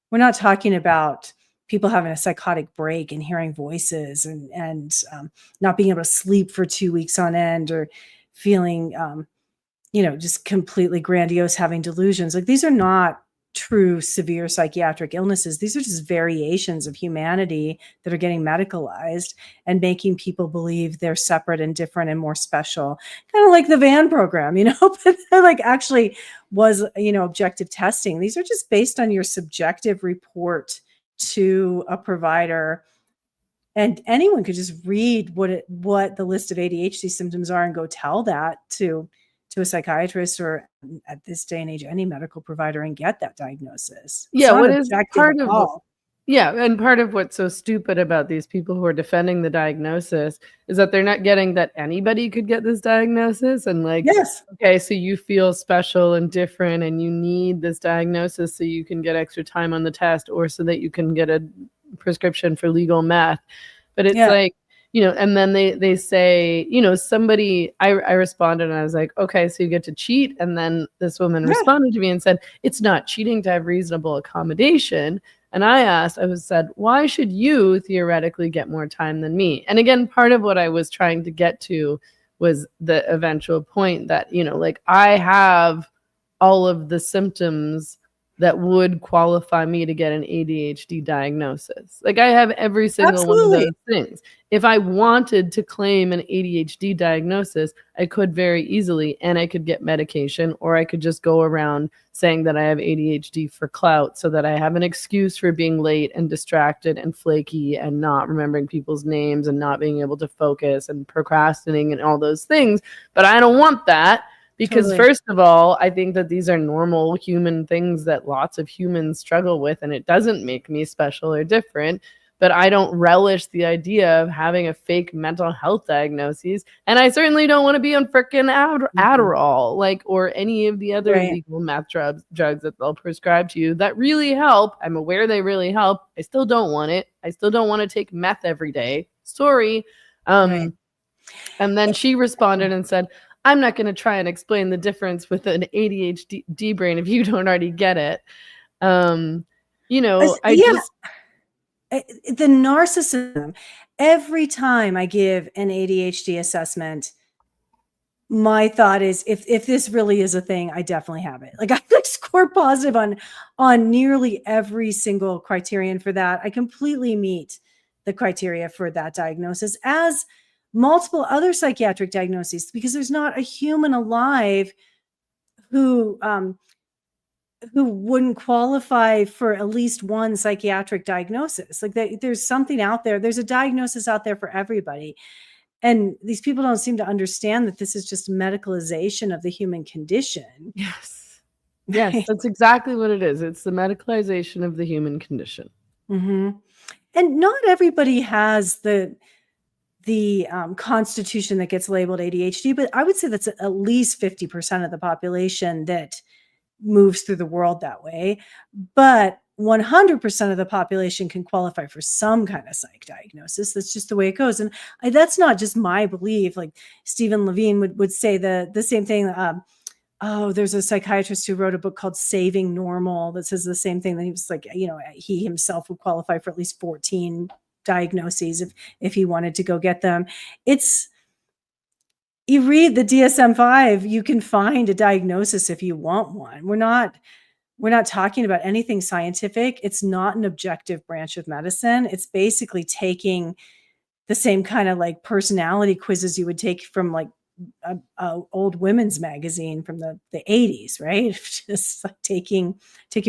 We're not talking about people having a psychotic break and hearing voices and not being able to sleep for 2 weeks on end, or feeling just completely grandiose, having delusions. Like, these are not true severe psychiatric illnesses. These are just variations of humanity that are getting medicalized and making people believe they're separate and different and more special. Kind of like the VAN program, but like actually was, objective testing. These are just based on your subjective report to a provider. And anyone could just read what the list of ADHD symptoms are and go tell that to a psychiatrist, or at this day and age, any medical provider, and get that diagnosis. Yeah, what is part of and part of what's so stupid about these people who are defending the diagnosis is that they're not getting that anybody could get this diagnosis. And like, yes, okay, so you feel special and different and you need this diagnosis so you can get extra time on the test, or so that you can get a prescription for legal meth. But it's like, and then they say, somebody, I responded and I was like, okay, so you get to cheat. And then this woman responded to me and said, it's not cheating to have reasonable accommodation. And I said, why should you theoretically get more time than me? And again, part of what I was trying to get to was the eventual point that, like I have all of the symptoms that would qualify me to get an ADHD diagnosis. Like I have every single one of those things. If I wanted to claim an ADHD diagnosis, I could very easily, and I could get medication, or I could just go around saying that I have ADHD for clout so that I have an excuse for being late and distracted and flaky and not remembering people's names and not being able to focus and procrastinating and all those things. But I don't want that. Because first of all, I think that these are normal human things that lots of humans struggle with, and it doesn't make me special or different. But I don't relish the idea of having a fake mental health diagnosis. And I certainly don't want to be on frickin' Adderall, like, or any of the other legal meth drugs that they'll prescribe to you that really help. I'm aware they really help. I still don't want it. I still don't want to take meth every day. Sorry. And then she responded and said, I'm not going to try and explain the difference with an ADHD brain if you don't already get it. The narcissism, every time I give an ADHD assessment, my thought is if this really is a thing, I definitely have it. Like I score positive on nearly every single criterion for that. I completely meet the criteria for that diagnosis, as multiple other psychiatric diagnoses, because there's not a human alive who wouldn't qualify for at least one psychiatric diagnosis. Like there's something out there. There's a diagnosis out there for everybody. And these people don't seem to understand that this is just medicalization of the human condition. Yes. Yes, that's exactly what it is. It's the medicalization of the human condition. Mm-hmm. And not everybody has the constitution that gets labeled ADHD, but I would say that's at least 50% of the population that moves through the world that way. But 100% of the population can qualify for some kind of psych diagnosis. That's just the way it goes. And that's not just my belief. Like Stephen Levine would say the same thing. There's a psychiatrist who wrote a book called Saving Normal that says the same thing. That he was like, he himself would qualify for at least 14 diagnoses if he wanted to go get them. You read the DSM-5, you can find a diagnosis if you want one. We're not talking about anything scientific. It's not an objective branch of medicine. It's basically taking the same kind of like personality quizzes you would take from like a old women's magazine from the 80s, right? Just like taking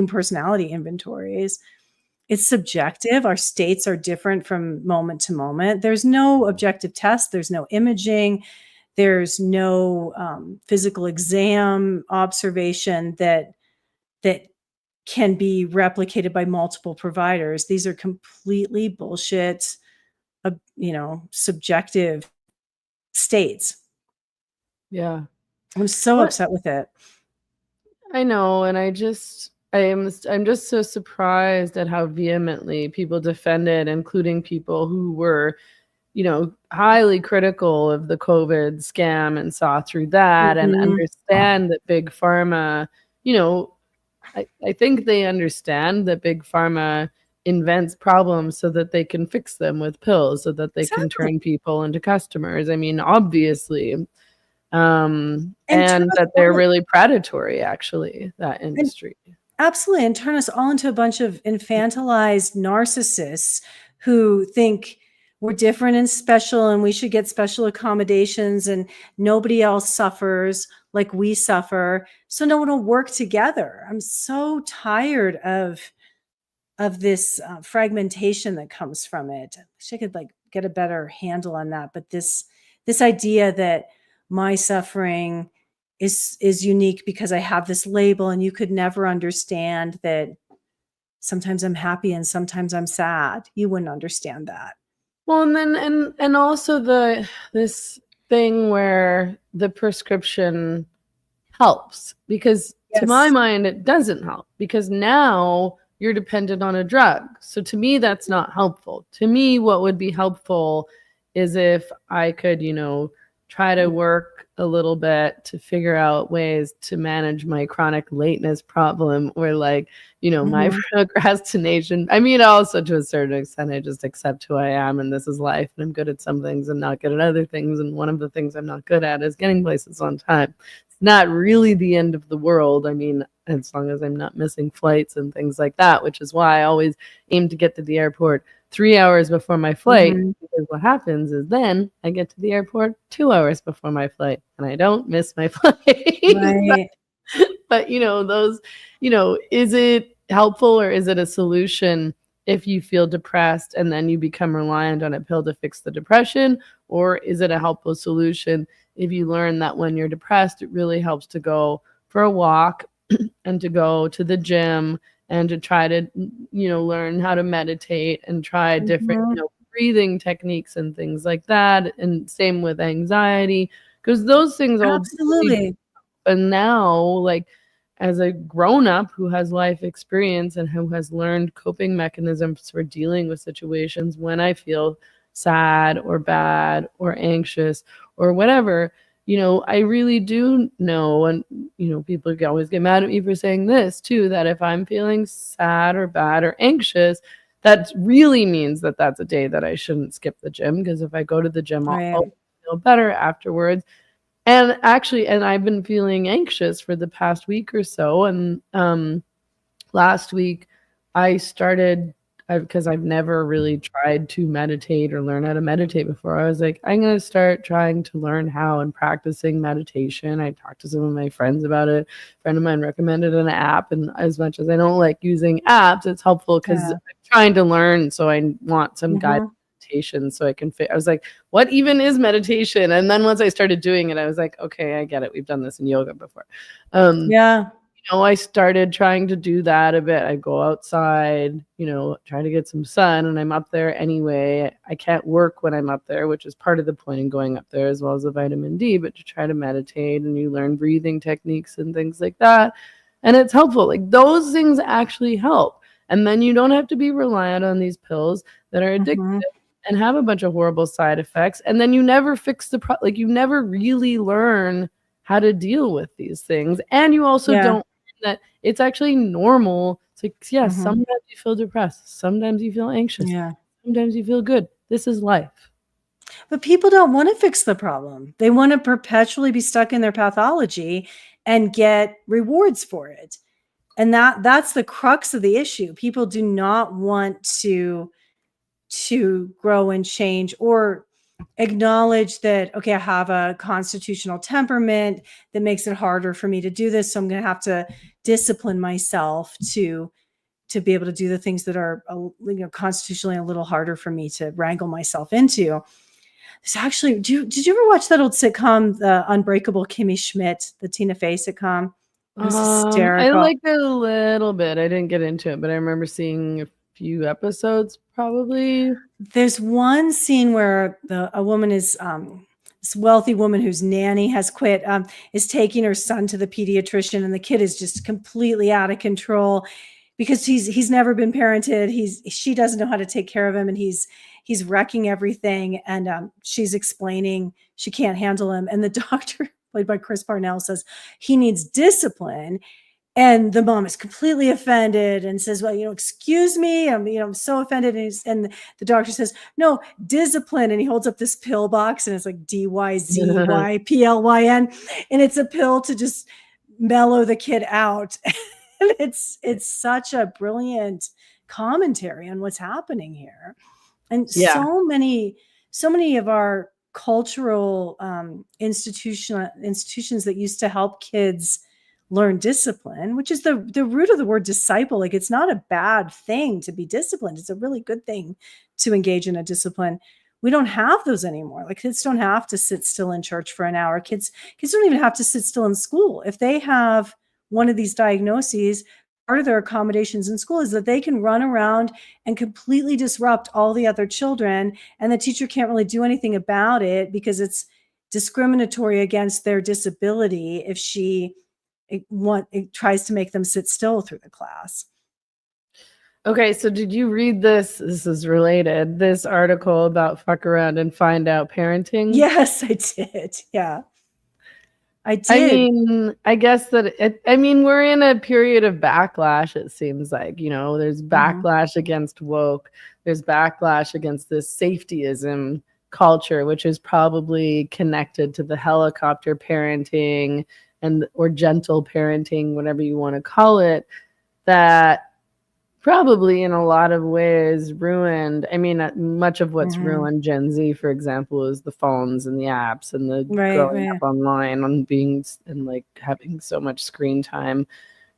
personality inventories. It's subjective. Our states are different from moment to moment. There's no objective test. There's no imaging. There's no physical exam observation that can be replicated by multiple providers. These are completely bullshit, subjective states. Yeah. I'm so upset with it. I know. And I'm just so surprised at how vehemently people defended, including people who were, highly critical of the COVID scam and saw through that and understand that Big Pharma, I think they understand that Big Pharma invents problems so that they can fix them with pills, so that they can turn people into customers. I mean, obviously. And that they're really predatory, actually, that industry. Absolutely. And turn us all into a bunch of infantilized narcissists who think we're different and special and we should get special accommodations and nobody else suffers like we suffer. So no one will work together. I'm so tired of this fragmentation that comes from it. I wish I could get a better handle on that. But this idea that my suffering is unique because I have this label, and you could never understand that sometimes I'm happy and sometimes I'm sad. You wouldn't understand that. Well, and then and also this thing where the prescription helps, because to my mind it doesn't help, because now you're dependent on a drug. So to me that's not helpful. To me what would be helpful is if I could, try to work a little bit to figure out ways to manage my chronic lateness problem, or like, my procrastination. I mean, also to a certain extent, I just accept who I am and this is life, and I'm good at some things and not good at other things. And one of the things I'm not good at is getting places on time. It's not really the end of the world. I mean, as long as I'm not missing flights and things like that, which is why I always aim to get to the airport 3 hours before my flight, because what happens is then I get to the airport 2 hours before my flight and I don't miss my flight. Right. But those, is it helpful, or is it a solution if you feel depressed and then you become reliant on a pill to fix the depression? Or is it a helpful solution if you learn that when you're depressed, it really helps to go for a walk and to go to the gym and to try to, learn how to meditate and try different, breathing techniques and things like that. And same with anxiety, because those things all Absolutely. and now, like, as a grown-up who has life experience and who has learned coping mechanisms for dealing with situations when I feel sad or bad or anxious or whatever, I really do know, and people always get mad at me for saying this too, that if I'm feeling sad or bad or anxious, that really means that that's a day that I shouldn't skip the gym, because if I go to the gym, I'll feel better afterwards. And actually, I've been feeling anxious for the past week or so. And last week I started, because I've never really tried to meditate or learn how to meditate before. I was like, I'm going to start trying to learn how and practicing meditation. I talked to some of my friends about it. A friend of mine recommended an app. And as much as I don't like using apps, it's helpful because I'm trying to learn. So I want some guided meditation so I can fit. I was like, what even is meditation? And then once I started doing it, I was like, okay, I get it. We've done this in yoga before. I started trying to do that a bit. I go outside, try to get some sun, and I'm up there anyway. I can't work when I'm up there, which is part of the point in going up there, as well as the vitamin D, but to try to meditate, and you learn breathing techniques and things like that. And it's helpful. Like, those things actually help. And then you don't have to be reliant on these pills that are addictive and have a bunch of horrible side effects. And then you never fix you never really learn how to deal with these things. And you also don't, that it's actually normal. It's like, sometimes you feel depressed, sometimes you feel anxious, sometimes you feel good. This is life. But people don't want to fix the problem. They want to perpetually be stuck in their pathology and get rewards for it. And that's the crux of the issue. People do not want to grow and change, or acknowledge that, okay, I have a constitutional temperament that makes it harder for me to do this. So I'm going to have to discipline myself to be able to do the things that are, constitutionally a little harder for me to wrangle myself into. It's actually, did you ever watch that old sitcom, The Unbreakable Kimmy Schmidt, the Tina Fey sitcom? It was hysterical. I liked it a little bit. I didn't get into it, but I remember seeing a few episodes probably. There's one scene where a woman is, this wealthy woman whose nanny has quit, is taking her son to the pediatrician, and the kid is just completely out of control because he's never been parented. She doesn't know how to take care of him, and he's wrecking everything. And she's explaining she can't handle him. And the doctor, played by Chris Parnell, says he needs discipline. And the mom is completely offended and says, well, excuse me, I'm so offended. And the doctor says, no, discipline. And he holds up this pill box, and it's like DYZYPLYN. And it's a pill to just mellow the kid out. And it's such a brilliant commentary on what's happening here. And so many of our cultural institutions that used to help kids learn discipline, which is the root of the word disciple. Like, it's not a bad thing to be disciplined. It's a really good thing to engage in a discipline. We don't have those anymore. Like, kids don't have to sit still in church for an hour. Kids don't even have to sit still in school. If they have one of these diagnoses, part of their accommodations in school is that they can run around and completely disrupt all the other children, and the teacher can't really do anything about it because it's discriminatory against their disability if it tries to make them sit still through the class. Okay, so did you read this? This is related. This article about fuck around and find out parenting? Yes, I did. Yeah. I did. I guess that we're in a period of backlash, it seems like, there's backlash against woke, there's backlash against this safetyism culture, which is probably connected to the helicopter parenting or gentle parenting, whatever you want to call it, that probably in a lot of ways ruined. Much of what's ruined Gen Z, for example, is the phones and the apps and the growing up online and like having so much screen time.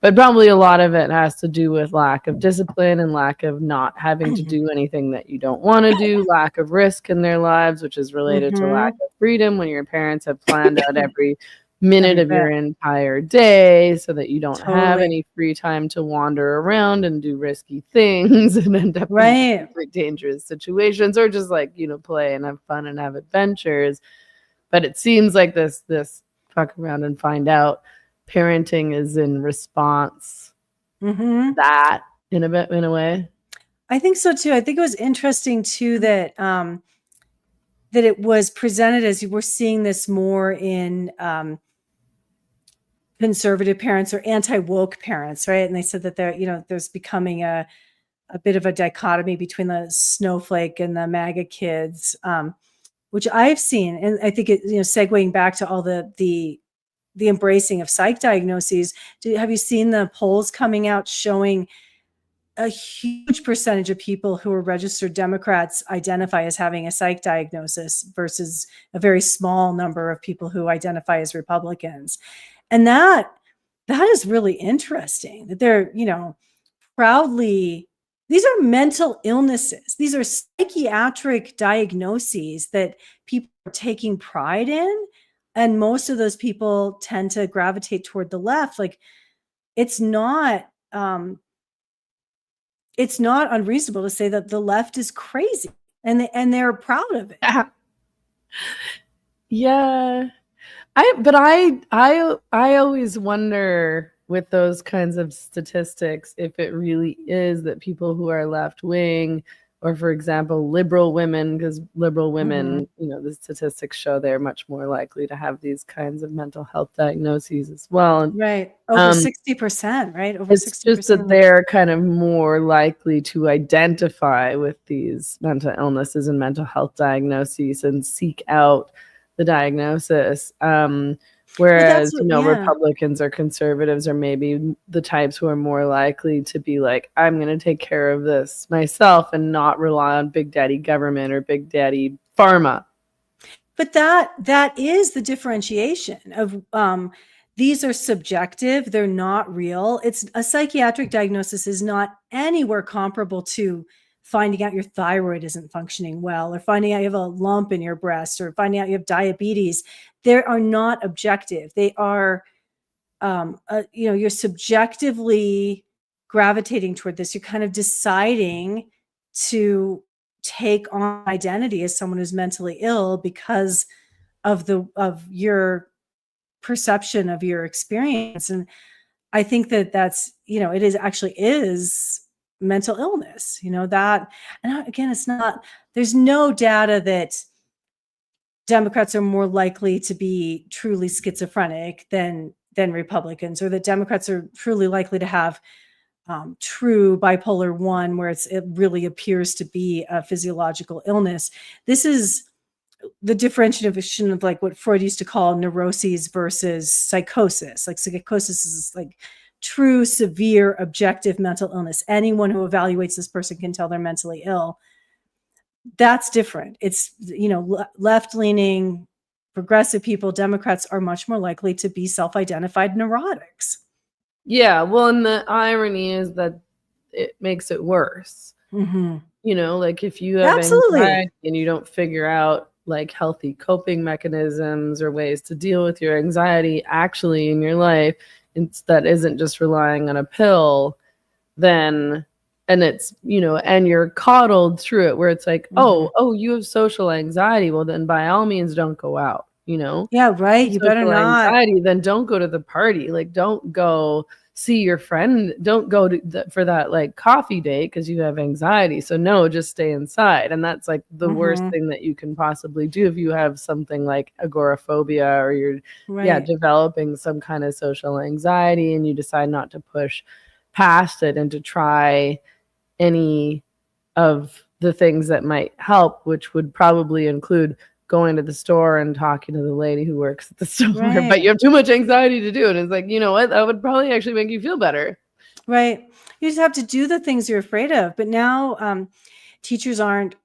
But probably a lot of it has to do with lack of discipline and lack of not having to do anything that you don't want to do, lack of risk in their lives, which is related to lack of freedom when your parents have planned out every minute of your entire day so that you don't have any free time to wander around and do risky things and end up in really dangerous situations, or just like, play and have fun and have adventures. But it seems like this fuck around and find out parenting is in response to that in a way. I think so too. I think it was interesting too that that it was presented as we're seeing this more in conservative parents or anti-woke parents, right? And they said that there's becoming a bit of a dichotomy between the snowflake and the MAGA kids, which I've seen, and I think it, segueing back to all the embracing of psych diagnoses. Have you seen the polls coming out showing a huge percentage of people who are registered Democrats identify as having a psych diagnosis versus a very small number of people who identify as Republicans? And that is really interesting that they're, proudly, these are mental illnesses. These are psychiatric diagnoses that people are taking pride in. And most of those people tend to gravitate toward the left. Like, it's not unreasonable to say that the left is crazy, and they're proud of it. Yeah. I always wonder with those kinds of statistics if it really is that people who are left wing, or for example liberal women, because liberal women, the statistics show they're much more likely to have these kinds of mental health diagnoses as well. And, right, over 60%, right? Over 60%. It's just that they're kind of more likely to identify with these mental illnesses and mental health diagnoses and seek out the diagnosis. Whereas, Republicans or conservatives are maybe the types who are more likely to be like, I'm going to take care of this myself and not rely on big daddy government or big daddy pharma. But that is the differentiation of, these are subjective. They're not real. It's a psychiatric diagnosis is not anywhere comparable to finding out your thyroid isn't functioning well, or finding out you have a lump in your breast, or finding out you have diabetes. They are not objective. They are, you're subjectively gravitating toward this. You're kind of deciding to take on identity as someone who's mentally ill because of your perception of your experience. And I think that's, it is mental illness, that, and again, there's no data that Democrats are more likely to be truly schizophrenic than Republicans, or that Democrats are truly likely to have true bipolar 1, where it really appears to be a physiological illness. This is the differentiation of like what Freud used to call neuroses versus psychosis. Like, psychosis is like true, severe, objective mental illness. Anyone who evaluates this person can tell they're mentally ill. That's different. It's, left-leaning, progressive people, Democrats, are much more likely to be self-identified neurotics. Yeah, well, and the irony is that it makes it worse. Like if you have anxiety and you don't figure out like healthy coping mechanisms or ways to deal with your anxiety actually in your life, that isn't just relying on a pill, then, and it's, and you're coddled through it, where it's like, oh, you have social anxiety. Well, then by all means, don't go out, Yeah, right. You better not. Anxiety, then don't go to the party. Like, don't go see your friend. Don't go for that like coffee date because you have anxiety. So no, just stay inside. And that's like the worst thing that you can possibly do if you have something like agoraphobia, or you're developing some kind of social anxiety and you decide not to push past it and to try any of the things that might help, which would probably include going to the store and talking to the lady who works at the store, but you have too much anxiety to do it. It's like, you know what? That would probably actually make you feel better. Right. You just have to do the things you're afraid of. But now teachers aren't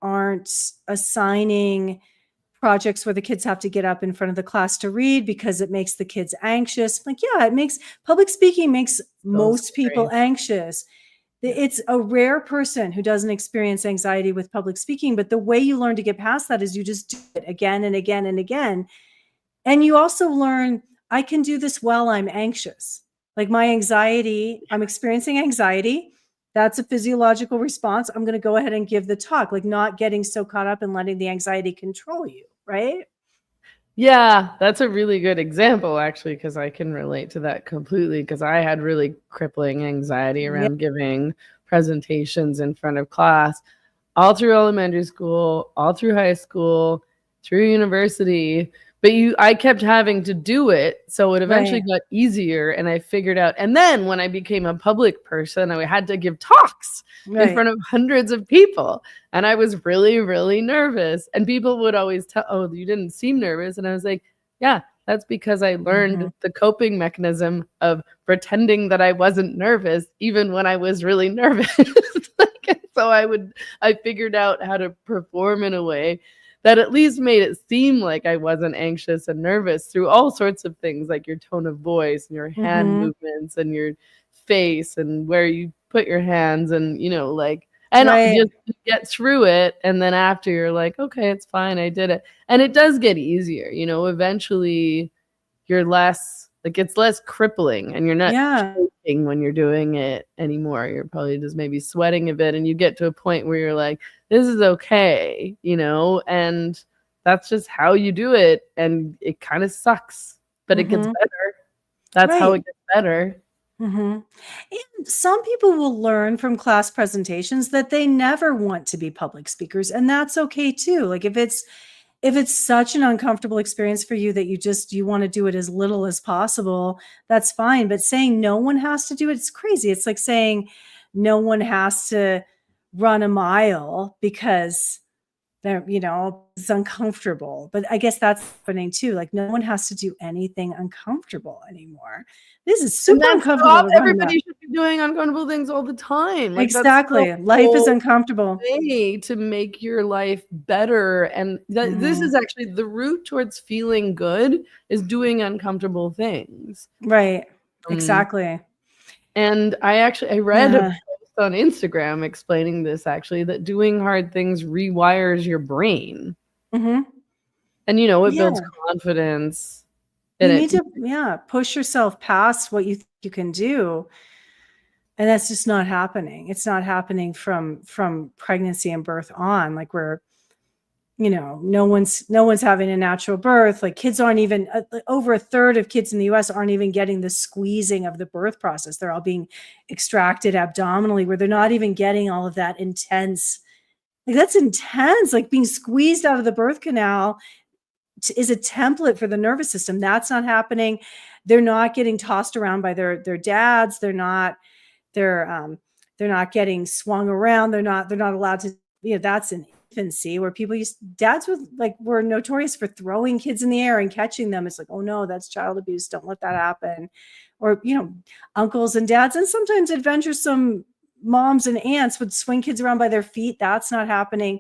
assigning projects where the kids have to get up in front of the class to read because it makes the kids anxious. Like, yeah, it makes public speaking makes most people anxious. It's a rare person who doesn't experience anxiety with public speaking, but the way you learn to get past that is you just do it again and again and again. And you also learn, I can do this while I'm anxious. Like my anxiety, I'm experiencing anxiety. That's a physiological response. I'm going to go ahead and give the talk, like not getting so caught up and letting the anxiety control you, right? Yeah, that's a really good example, actually, because I can relate to that completely, because I had really crippling anxiety around giving presentations in front of class all through elementary school, all through high school, through university. But I kept having to do it, so it eventually got easier, and I figured out. And then when I became a public person, I had to give talks in front of hundreds of people, and I was really, really nervous. And people would always tell, "Oh, you didn't seem nervous," and I was like, "Yeah, that's because I learned the coping mechanism of pretending that I wasn't nervous, even when I was really nervous." So I figured out how to perform in a way that at least made it seem like I wasn't anxious and nervous through all sorts of things, like your tone of voice and your hand movements and your face and where you put your hands, and, you know, like, and just get through it. And then after, you're like, okay, it's fine, I did it. And it does get easier, you know, eventually you're less, like, it's less crippling, and you're not shaking when you're doing it anymore. You're probably just maybe sweating a bit, and you get to a point where you're like, this is okay, you know, and that's just how you do it. And it kind of sucks, but it gets better. That's how it gets better. And some people will learn from class presentations that they never want to be public speakers, and that's okay too. Like if it's such an uncomfortable experience for you that you want to do it as little as possible, that's fine. But saying no one has to do it, it's crazy. It's like saying no one has to run a mile because they're, you know, it's uncomfortable. But I guess that's happening too. Like no one has to do anything uncomfortable anymore. This is super uncomfortable. Everybody should be doing uncomfortable things all the time. Like, exactly. Life is uncomfortable. Way to make your life better. And this is actually the route towards feeling good, is doing uncomfortable things. Right. Exactly. And I read a post on Instagram explaining this, actually, that doing hard things rewires your brain. And, you know, it builds confidence. You need to, push yourself past what you think you can do. And that's just not happening. It's not happening from pregnancy and birth on. Like we're, you know, no one's having a natural birth. Like kids aren't even, over a third of kids in the US aren't even getting the squeezing of the birth process. They're all being extracted abdominally, where they're not even getting all of that intense. Like that's intense. Like being squeezed out of the birth canal is a template for the nervous system. That's not happening. They're not getting tossed around by their dads. They're not getting swung around. They're not allowed to, you know, that's an infancy where dads were notorious for throwing kids in the air and catching them. It's like, oh no, that's child abuse. Don't let that happen. Or, you know, uncles and dads, and sometimes adventuresome moms and aunts would swing kids around by their feet. That's not happening.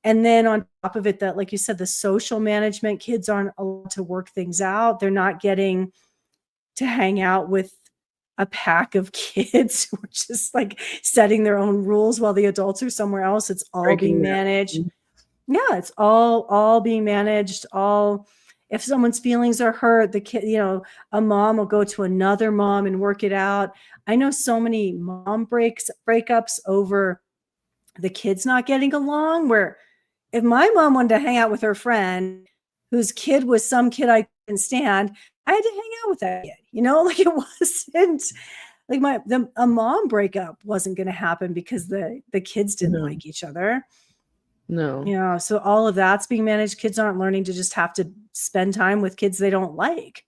And then on top of it, that, like you said, the social management, kids aren't allowed to work things out. They're not getting to hang out with a pack of kids who are just like setting their own rules while the adults are somewhere else. It's all being managed. Yeah, it's all being managed. If someone's feelings are hurt, the kid, you know, a mom will go to another mom and work it out. I know so many mom breakups over the kids not getting along, where if my mom wanted to hang out with her friend, whose kid was some kid I couldn't stand, I had to hang out with that kid, like it wasn't like a mom breakup wasn't going to happen because the kids didn't like each other. No. So all of that's being managed. Kids aren't learning to just have to spend time with kids they don't like.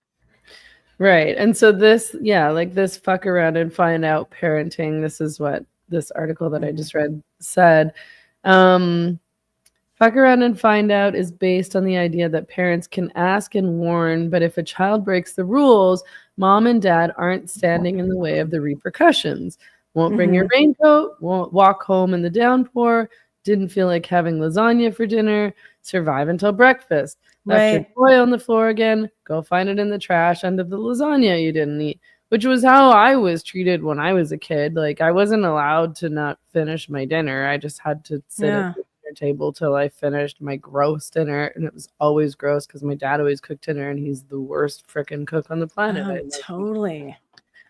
Right. And so this, like this fuck around and find out parenting, this is what this article that I just read said. Fuck around and find out is based on the idea that parents can ask and warn, but if a child breaks the rules, mom and dad aren't standing in the way of the repercussions. Won't bring your raincoat, won't walk home in the downpour, didn't feel like having lasagna for dinner, survive until breakfast. Left your toy on the floor again, go find it in the trash under the lasagna you didn't eat, which was how I was treated when I was a kid. Like I wasn't allowed to not finish my dinner. I just had to sit at the dinner table till I finished my gross dinner. And it was always gross because my dad always cooked dinner and he's the worst freaking cook on the planet. Oh, totally.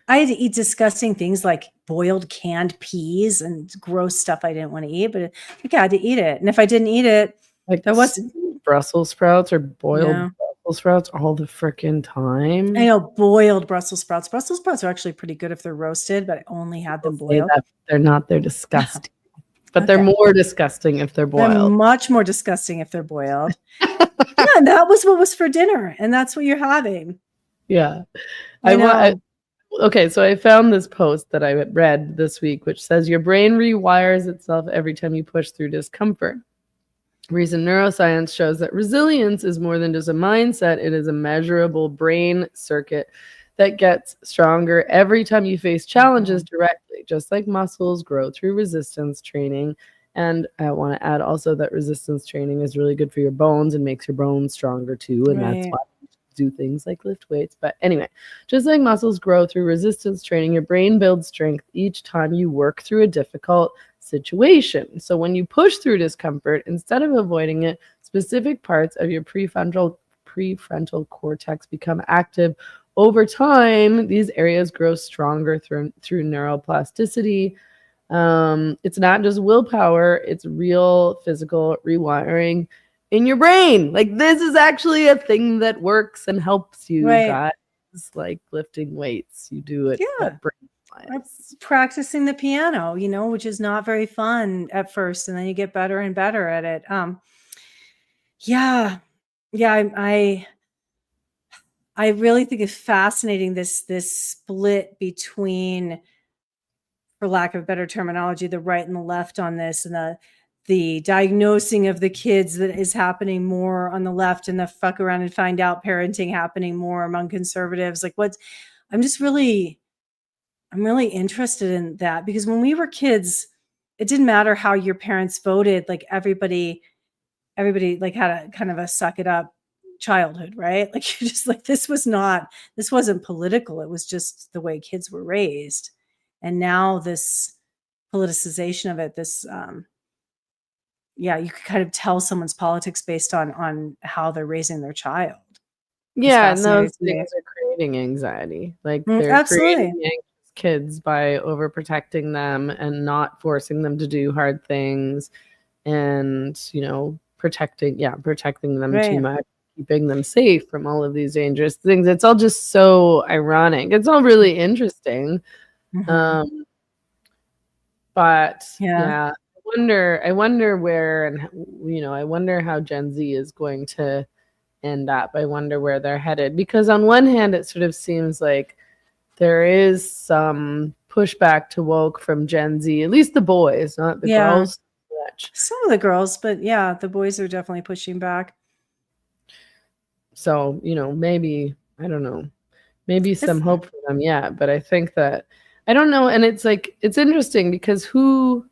I had to eat disgusting things like boiled canned peas and gross stuff I didn't want to eat, but I had to eat it. And if I didn't eat it, like there was Brussels sprouts or boiled Brussels sprouts all the freaking time. I know, boiled Brussels sprouts. Brussels sprouts are actually pretty good if they're roasted, but I only had them boiled. They're not. They're disgusting. But they're more disgusting if they're boiled. They're much more disgusting if they're boiled. Yeah, that was what was for dinner, and that's what you're having. Yeah. Okay, so I found this post that I read this week, which says your brain rewires itself every time you push through discomfort. Recent neuroscience shows that resilience is more than just a mindset. It is a measurable brain circuit that gets stronger every time you face challenges directly, just like muscles grow through resistance training. And I want to add also that resistance training is really good for your bones and makes your bones stronger too. And that's why do things like lift weights. But anyway, just like muscles grow through resistance training, your brain builds strength each time you work through a difficult situation. So when you push through discomfort, instead of avoiding it, specific parts of your prefrontal cortex become active. Over time, these areas grow stronger through neuroplasticity. It's not just willpower, it's real physical rewiring in your brain. Like this is actually a thing that works and helps you guys, like lifting weights. You do it. Practicing the piano, which is not very fun at first, and then you get better and better at it. I really think it's fascinating this split between, for lack of a better terminology, the right and the left on this, and the diagnosing of the kids that is happening more on the left, and the fuck around and find out parenting happening more among conservatives. Like I'm really interested in that, because when we were kids, it didn't matter how your parents voted. Like everybody like had a kind of a suck it up childhood, right? Like you're just like, this wasn't political. It was just the way kids were raised. And now this politicization of it, you can kind of tell someone's politics based on how they're raising their child. Yeah, and those things are creating anxiety. Like they're creating anxious kids by overprotecting them and not forcing them to do hard things, and protecting them too much, keeping them safe from all of these dangerous things. It's all just so ironic. It's all really interesting. But I wonder where, and I wonder how Gen Z is going to end up. I wonder where they're headed, because on one hand it sort of seems like there is some pushback to woke from Gen Z, at least the boys, not the girls much. Some of the girls, but the boys are definitely pushing back. So, maybe, I don't know, maybe some hope for them. Yeah. But I think that, I don't know. And it's like, it's interesting because who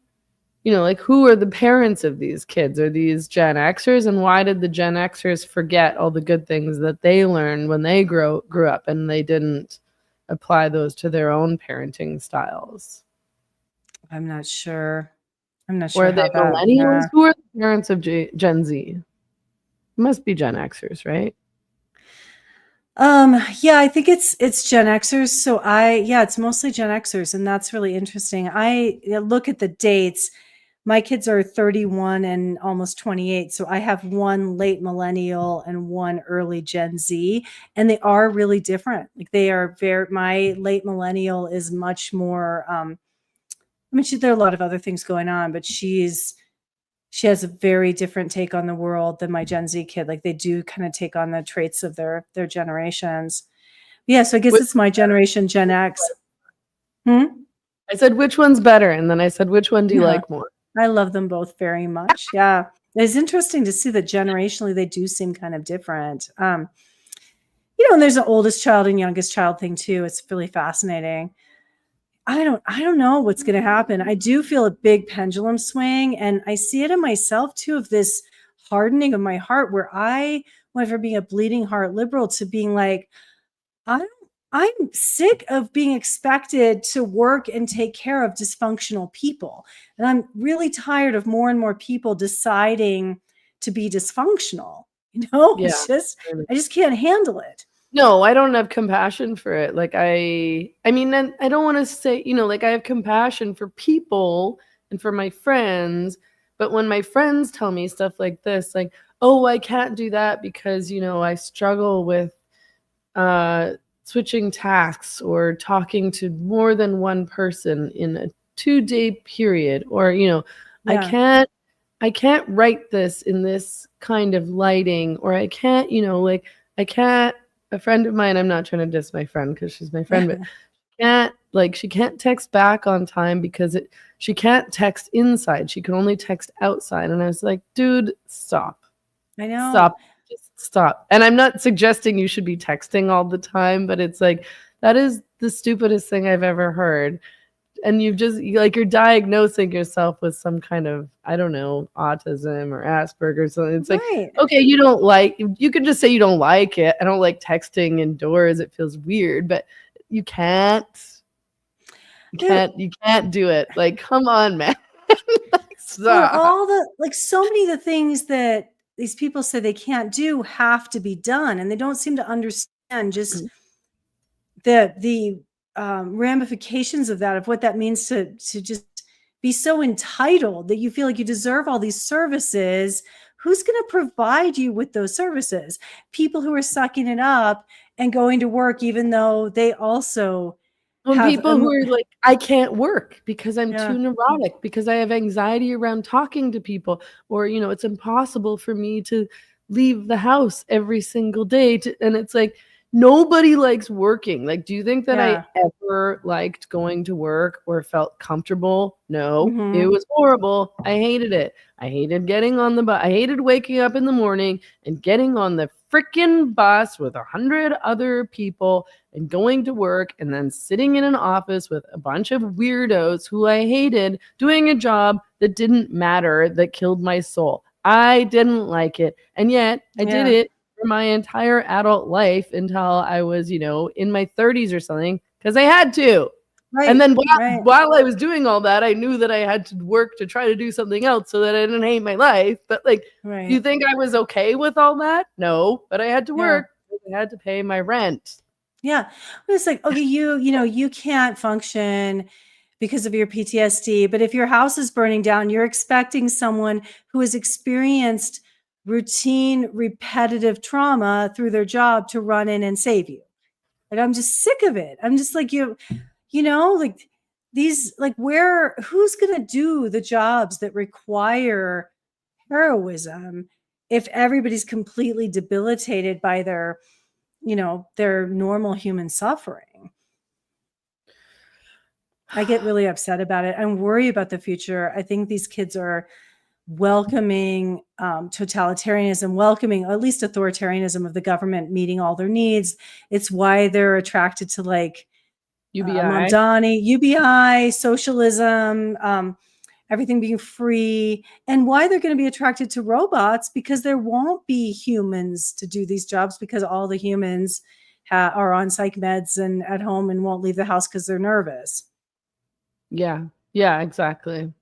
are the parents of these kids? Are these Gen Xers? And why did the Gen Xers forget all the good things that they learned when they grew up, and they didn't apply those to their own parenting styles? I'm not sure. Or are they millennials? Who are the parents of Gen Z? It must be Gen Xers, right? I think it's Gen Xers. So it's mostly Gen Xers, and that's really interesting. I look at the dates. my kids are 31 and almost 28. So I have one late millennial and one early Gen Z, and they are really different. Like they are my late millennial is much more, I mean, there are a lot of other things going on, but she has a very different take on the world than my Gen Z kid. Like they do kind of take on the traits of their generations. Yeah. So I guess it's my generation, Gen X. I said, which one's better? And then I said, which one do you like more? I love them both very much. Yeah. It's interesting to see that generationally they do seem kind of different. And there's an oldest child and youngest child thing too. It's really fascinating. I don't know what's going to happen. I do feel a big pendulum swing, and I see it in myself too, of this hardening of my heart where I went from being a bleeding heart liberal to being like, I'm sick of being expected to work and take care of dysfunctional people. And I'm really tired of more and more people deciding to be dysfunctional. Yeah. I just can't handle it. No, I don't have compassion for it. Like I mean, and I don't want to say, like I have compassion for people and for my friends, but when my friends tell me stuff like this, like, oh, I can't do that because, I struggle with switching tasks or talking to more than one person in a 2-day period, or I can't write this in this kind of lighting, or I can't, I can't. A friend of mine, I'm not trying to diss my friend because she's my friend, but she can't text back on time because she can't text inside, she can only text outside. And I was like, dude, stop. I know. Stop. Stop. And I'm not suggesting you should be texting all the time, but it's like, that is the stupidest thing I've ever heard. And you're diagnosing yourself with some kind of, I don't know, autism or Asperger's or something. It's like, okay, you could just say you don't like it. I don't like texting indoors. It feels weird, but you can't do it. Like, come on, man. Stop. So many of the things that these people say they can't do have to be done, and they don't seem to understand just the ramifications of that, of what that means to just be so entitled that you feel like you deserve all these services. Who's going to provide you with those services? People who are sucking it up and going to work, even though they also people who are like, I can't work because I'm too neurotic, because I have anxiety around talking to people, or, it's impossible for me to leave the house every single day. And it's like, nobody likes working. Like, do you think that I ever liked going to work or felt comfortable? No, It was horrible. I hated it. I hated getting on the bus. I hated waking up in the morning and getting on the freaking bus with 100 other people and going to work and then sitting in an office with a bunch of weirdos who I hated, doing a job that didn't matter, that killed my soul. I didn't like it. And yet I did it for my entire adult life until I was, in my 30s or something, because I had to. Right, and then while I was doing all that, I knew that I had to work to try to do something else so that I didn't hate my life. But do you think I was okay with all that? No, but I had to work. I had to pay my rent. Yeah. It's like, okay, you can't function because of your PTSD, but if your house is burning down, you're expecting someone who has experienced routine, repetitive trauma through their job to run in and save you. Like, I'm just sick of it. I'm just like, like these, like, who's going to do the jobs that require heroism if everybody's completely debilitated by their normal human suffering? I get really upset about it. I'm worried about the future. I think these kids are welcoming totalitarianism, welcoming at least authoritarianism of the government meeting all their needs. It's why they're attracted to like Mamdani, UBI, socialism, everything being free, and why they're going to be attracted to robots, because there won't be humans to do these jobs, because all the humans are on psych meds and at home and won't leave the house because they're nervous. Yeah, exactly.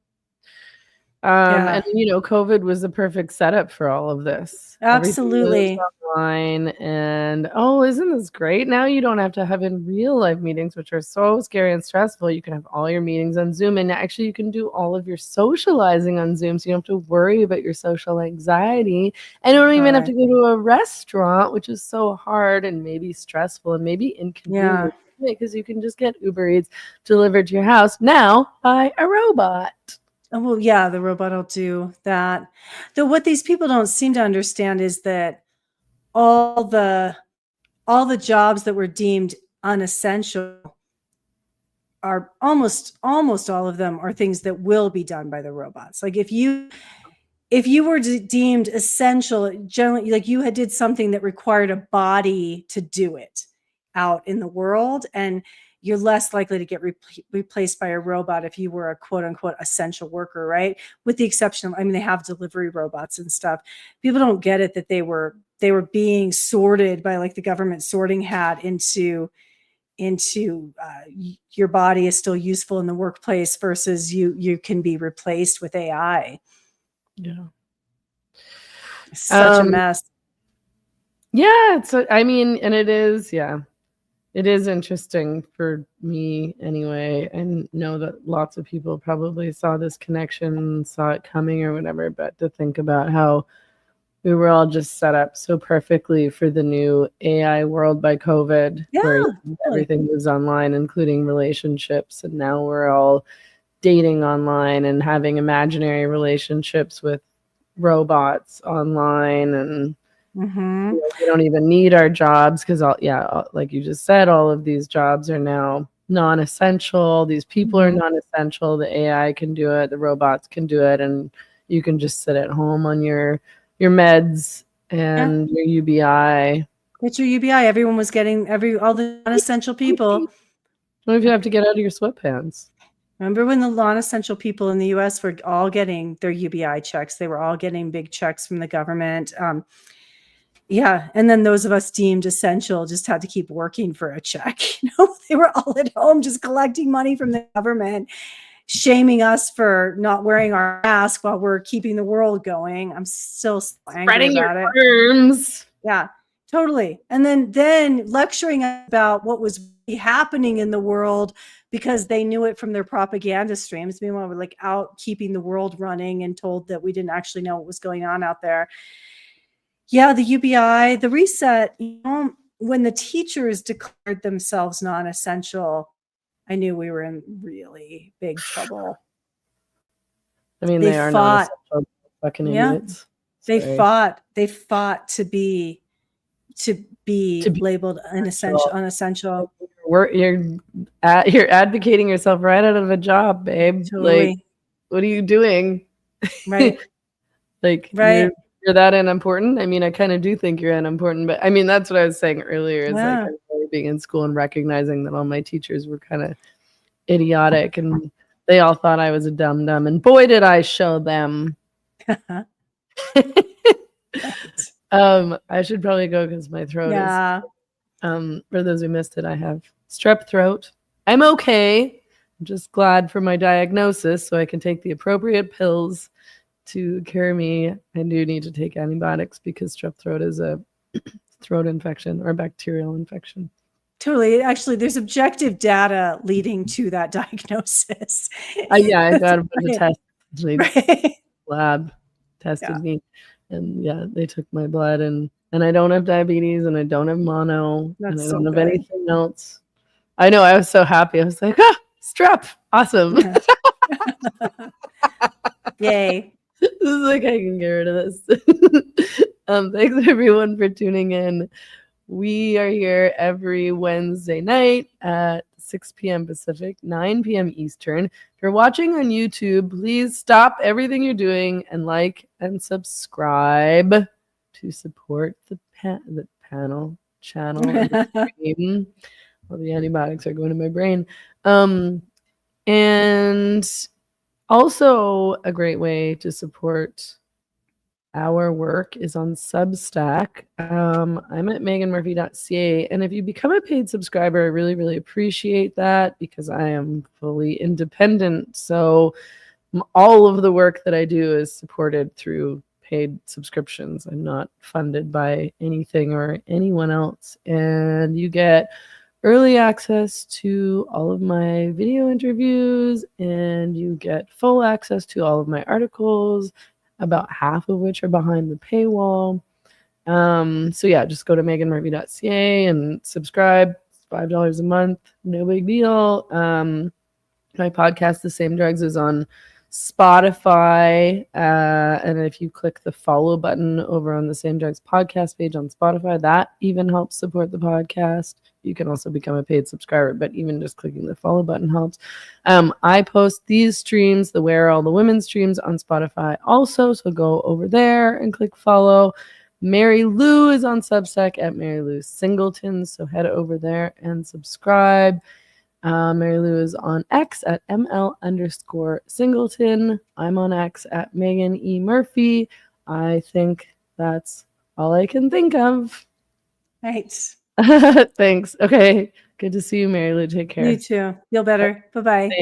Yeah. And COVID was the perfect setup for all of this. Everything moves Absolutely. online, and isn't this great? Now you don't have to have in real life meetings, which are so scary and stressful. You can have all your meetings on Zoom, and actually you can do all of your socializing on Zoom, so you don't have to worry about your social anxiety. And you don't even have to go to a restaurant, which is so hard and maybe stressful and maybe inconvenient, because you can just get Uber Eats delivered to your house now by a robot. Oh, well, yeah, the robot will do that. Though what these people don't seem to understand is that all the jobs that were deemed unessential are almost all of them are things that will be done by the robots. Like if you were deemed essential, generally, like you did something that required a body to do it out in the world, and you're less likely to get replaced by a robot if you were a quote unquote essential worker, right? With the exception of, I mean, they have delivery robots and stuff. People don't get it that they were being sorted by like the government sorting hat into your body is still useful in the workplace versus you can be replaced with AI. Yeah. Such a mess. Yeah, and it is, it is interesting for me anyway. I know that lots of people probably saw this connection, saw it coming or whatever, but to think about how we were all just set up so perfectly for the new AI world by COVID, where everything was online, including relationships. And now we're all dating online and having imaginary relationships with robots online. And we don't even need our jobs because, like you just said, all of these jobs are now non-essential. These people are non-essential. The AI can do it. The robots can do it. And you can just sit at home on your meds and your UBI. It's your UBI. Everyone was getting all the non-essential people. What if you have to get out of your sweatpants? Remember when the non-essential people in the US were all getting their UBI checks? They were all getting big checks from the government. And then those of us deemed essential just had to keep working for a check. They were all at home just collecting money from the government, shaming us for not wearing our mask while we're keeping the world going. I'm still so angry about it. Germs. Yeah, totally. And then lecturing about what was happening in the world because they knew it from their propaganda streams. Meanwhile, we're like out keeping the world running and told that we didn't actually know what was going on out there. Yeah, the UBI, the reset, when the teachers declared themselves non-essential, I knew we were in really big trouble. I mean, they are not fucking idiots. They fought to be labeled unessential. You're advocating yourself right out of a job, babe. Totally. Like, what are you doing? Right. You're that unimportant. I mean, I kind of do think you're unimportant, but I mean, that's what I was saying earlier is like being in school and recognizing that all my teachers were kind of idiotic and they all thought I was a dum-dum, and boy, did I show them. I should probably go because my throat is, for those who missed it, I have strep throat. I'm okay. I'm just glad for my diagnosis so I can take the appropriate pills to cure me. I do need to take antibiotics because strep throat is a throat infection or bacterial infection. Totally. Actually, there's objective data leading to that diagnosis. I got a bunch of tests. Lab tested me, and they took my blood, and I don't have diabetes, and I don't have mono, and I don't have anything else. I know. I was so happy. I was like, strep, awesome. Yay. This is like, I can get rid of this. Thanks everyone for tuning in. We are here every Wednesday night at 6 p.m. Pacific, 9 p.m. Eastern. If you're watching on YouTube, please stop everything you're doing and like and subscribe to support the channel. And the stream. All the antibiotics are going to my brain. And also a great way to support our work is on Substack. I'm at meganmurphy.ca, and if you become a paid subscriber, I really, really appreciate that because I am fully independent. So all of the work that I do is supported through paid subscriptions. I'm not funded by anything or anyone else. And you get early access to all of my video interviews, and you get full access to all of my articles, about half of which are behind the paywall. So yeah, just go to meganmurphy.ca and subscribe. It's $5 a month, no big deal. My podcast, The Same Drugs, is on Spotify. And if you click the follow button over on the Same Drugs podcast page on Spotify, that even helps support the podcast. You can also become a paid subscriber, but even just clicking the follow button helps. I post these streams, the Where Are All the Women streams, on Spotify also. So go over there and click follow. Mary Lou is on Substack at Mary Lou Singleton. So head over there and subscribe. Mary Lou is on X at ML_Singleton. I'm on X at Meghan E. Murphy. I think that's all I can think of. Right. Thanks. Okay. Good to see you, Mary Lou. Take care. You too. Feel better. Bye-bye. Thanks.